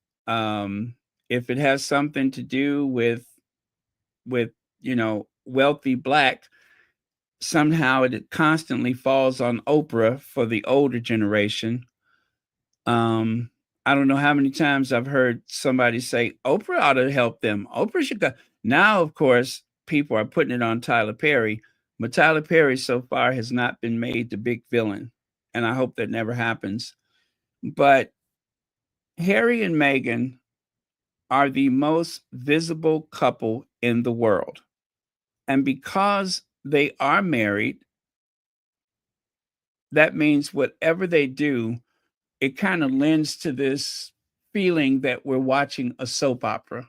If it has something to do with wealthy black, somehow it constantly falls on Oprah for the older generation. Um, I don't know how many times I've heard somebody say Oprah ought to help them. Oprah should go. Now, of course, people are putting it on Tyler Perry, but Tyler Perry so far has not been made the big villain, and I hope that never happens. But Harry and Meghan are the most visible couple in the world. And because they are married, that means whatever they do, it kind of lends to this feeling that we're watching a soap opera.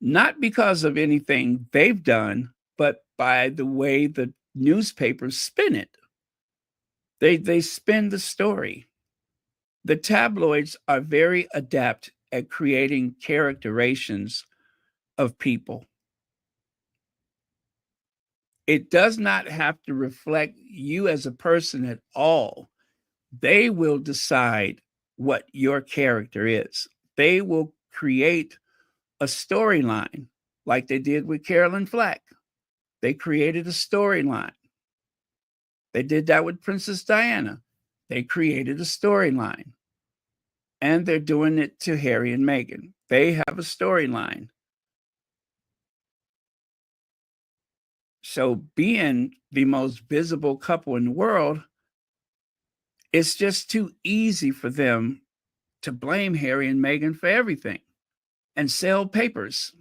Not because of anything they've done, but by the way the newspapers spin it. They spin the story. The tabloids are very adept at creating characterizations of people. It does not have to reflect you as a person at all. They will decide what your character is. They will create a storyline like they did with Carolyn Flack. They created a storyline. They did that with Princess Diana. They created a storyline. And they're doing it to Harry and Meghan. They have a storyline. So being the most visible couple in the world, it's just too easy for them to blame Harry and Meghan for everything and sell papers.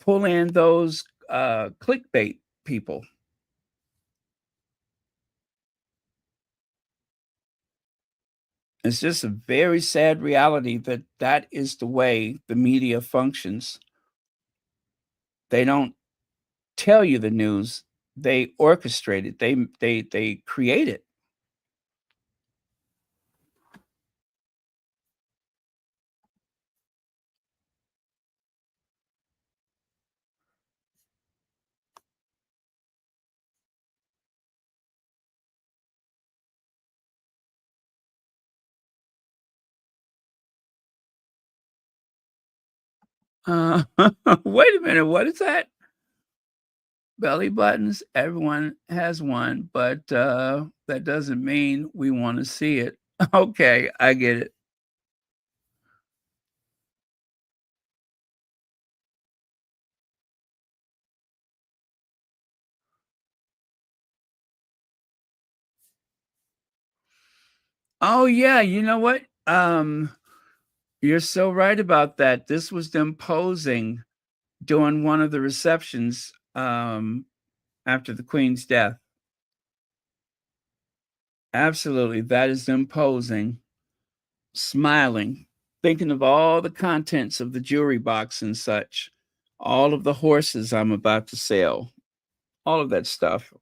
Pull in those clickbait people. It's just a very sad reality that that is the way the media functions. They don't tell you the news; they orchestrate it. They create it. Wait a minute, what is that? Belly buttons, everyone has one, but that doesn't mean we want to see it. Okay, I get it. Oh yeah, you know what? You're so right about that. This was them posing during one of the receptions after the Queen's death. Absolutely, that is them posing, smiling, thinking of all the contents of the jewelry box and such, all of the horses I'm about to sell, all of that stuff.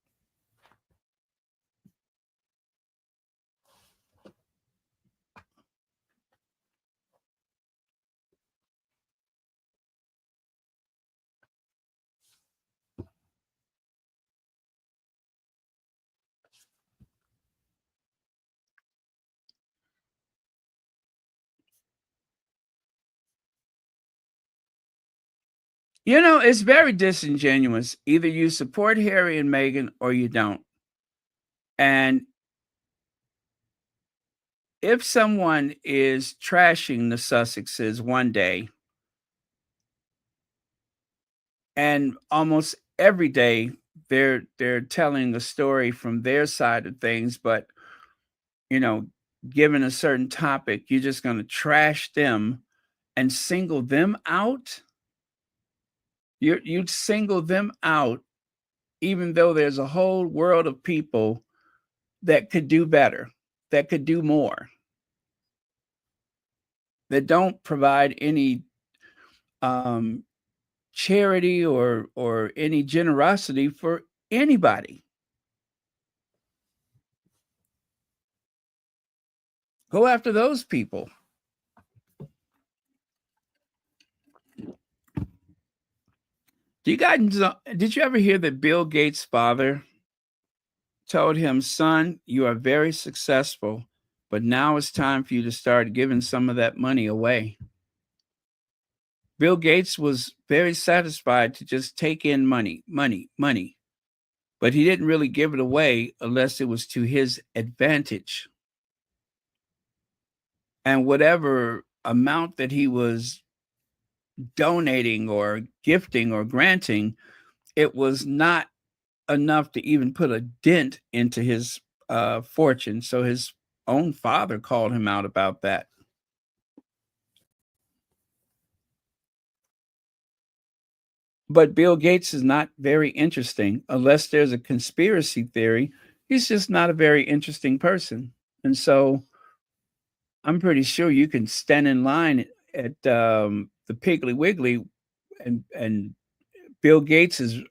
You know, it's very disingenuous. Either you support Harry and Meghan or you don't. And if someone is trashing the Sussexes one day, and almost every day they're telling a story from their side of things, but you know, given a certain topic, you're just going to trash them and single them out. You'd single them out, even though there's a whole world of people that could do better, that could do more, that don't provide any um, charity or any generosity for anybody. Go after those people. Did you ever hear that Bill Gates' father told him, "Son, you are very successful, but now it's time for you to start giving some of that money away"? Bill Gates was very satisfied to just take in money, money, money, but he didn't really give it away unless it was to his advantage. And whatever amount that he was donating or gifting or granting, it was not enough to even put a dent into his fortune. So his own father called him out about that. But Bill Gates is not very interesting unless there's a conspiracy theory. He's just not a very interesting person. And so I'm pretty sure you can stand in line at the Piggly Wiggly and Bill Gates is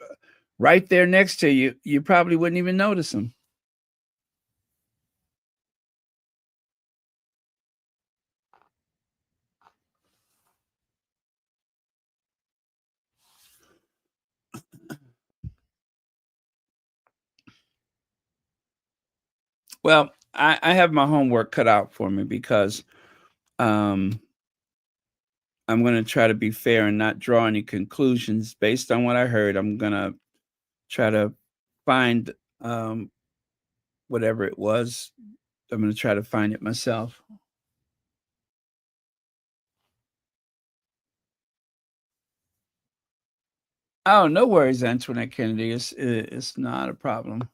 right there next to you. You probably wouldn't even notice him. Well, I have my homework cut out for me because um, I'm going to try to be fair and not draw any conclusions based on what I heard. I'm going to try to find whatever it was. I'm going to try to find it myself. Oh, no worries, Antoinette Kennedy. It's not a problem.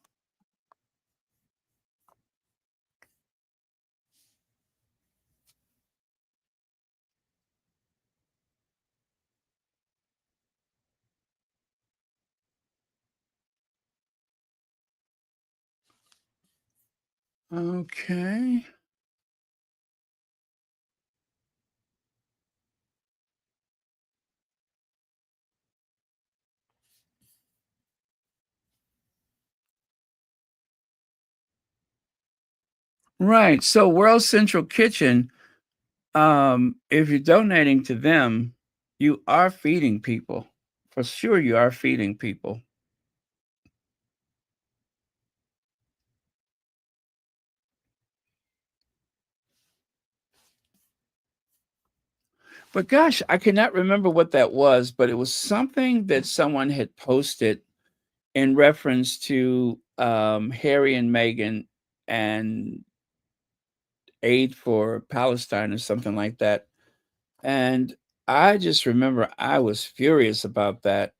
Okay. Right. So World Central Kitchen, if you're donating to them, you are feeding people. For sure you are feeding people. But gosh, I cannot remember what that was, but it was something that someone had posted in reference to Harry and Meghan and aid for Palestine or something like that. And I just remember I was furious about that.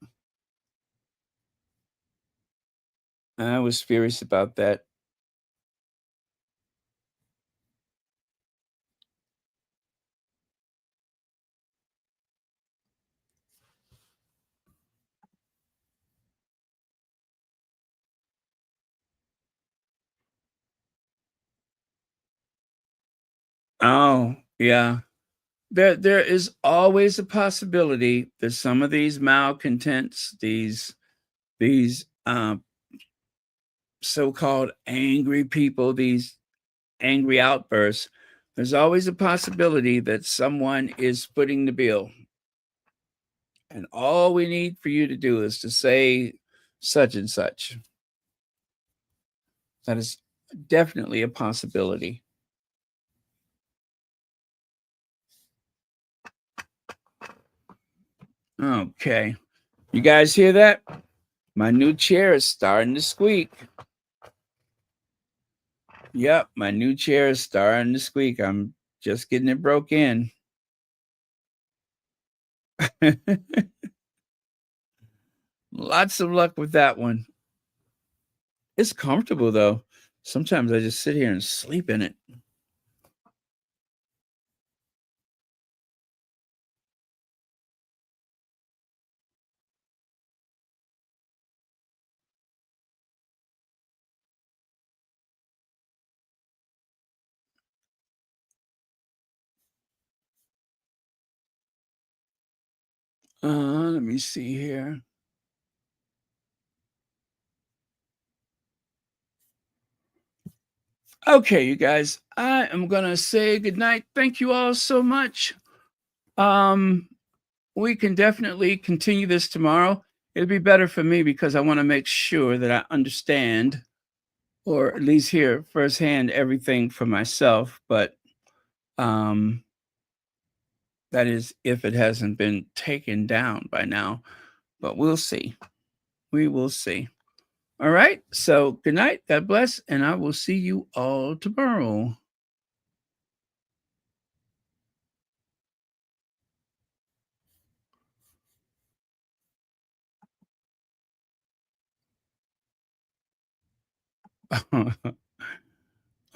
I was furious about that. Oh, yeah. There is always a possibility that some of these malcontents, these so-called angry people, these angry outbursts, there's always a possibility that someone is footing the bill. And all we need for you to do is to say such and such. That is definitely a possibility. Okay. You guys hear that? My new chair is starting to squeak. Yep, my new chair is starting to squeak. I'm just getting it broke in. Lots of luck with that one. It's comfortable though. Sometimes I just sit here and sleep in it. Let me see here. Okay, you guys, I am gonna say goodnight. Thank you all so much. We can definitely continue this tomorrow. It'll be better for me because I want to make sure that I understand, or at least hear firsthand everything for myself. But that is if it hasn't been taken down by now. But we'll see. We will see. All right. So good night. God bless. And I will see you all tomorrow.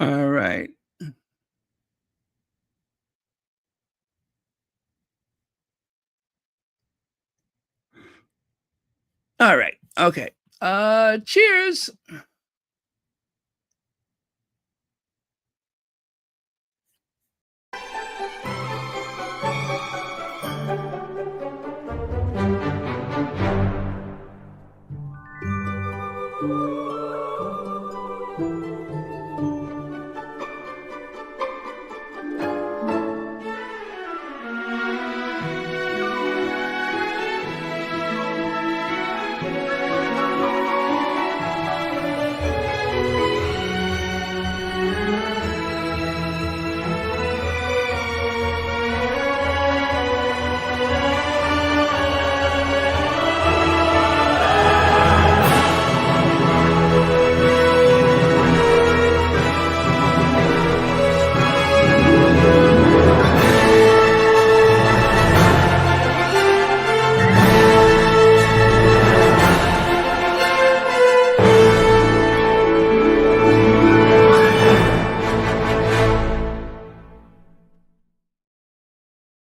All right. All right. Okay. Cheers.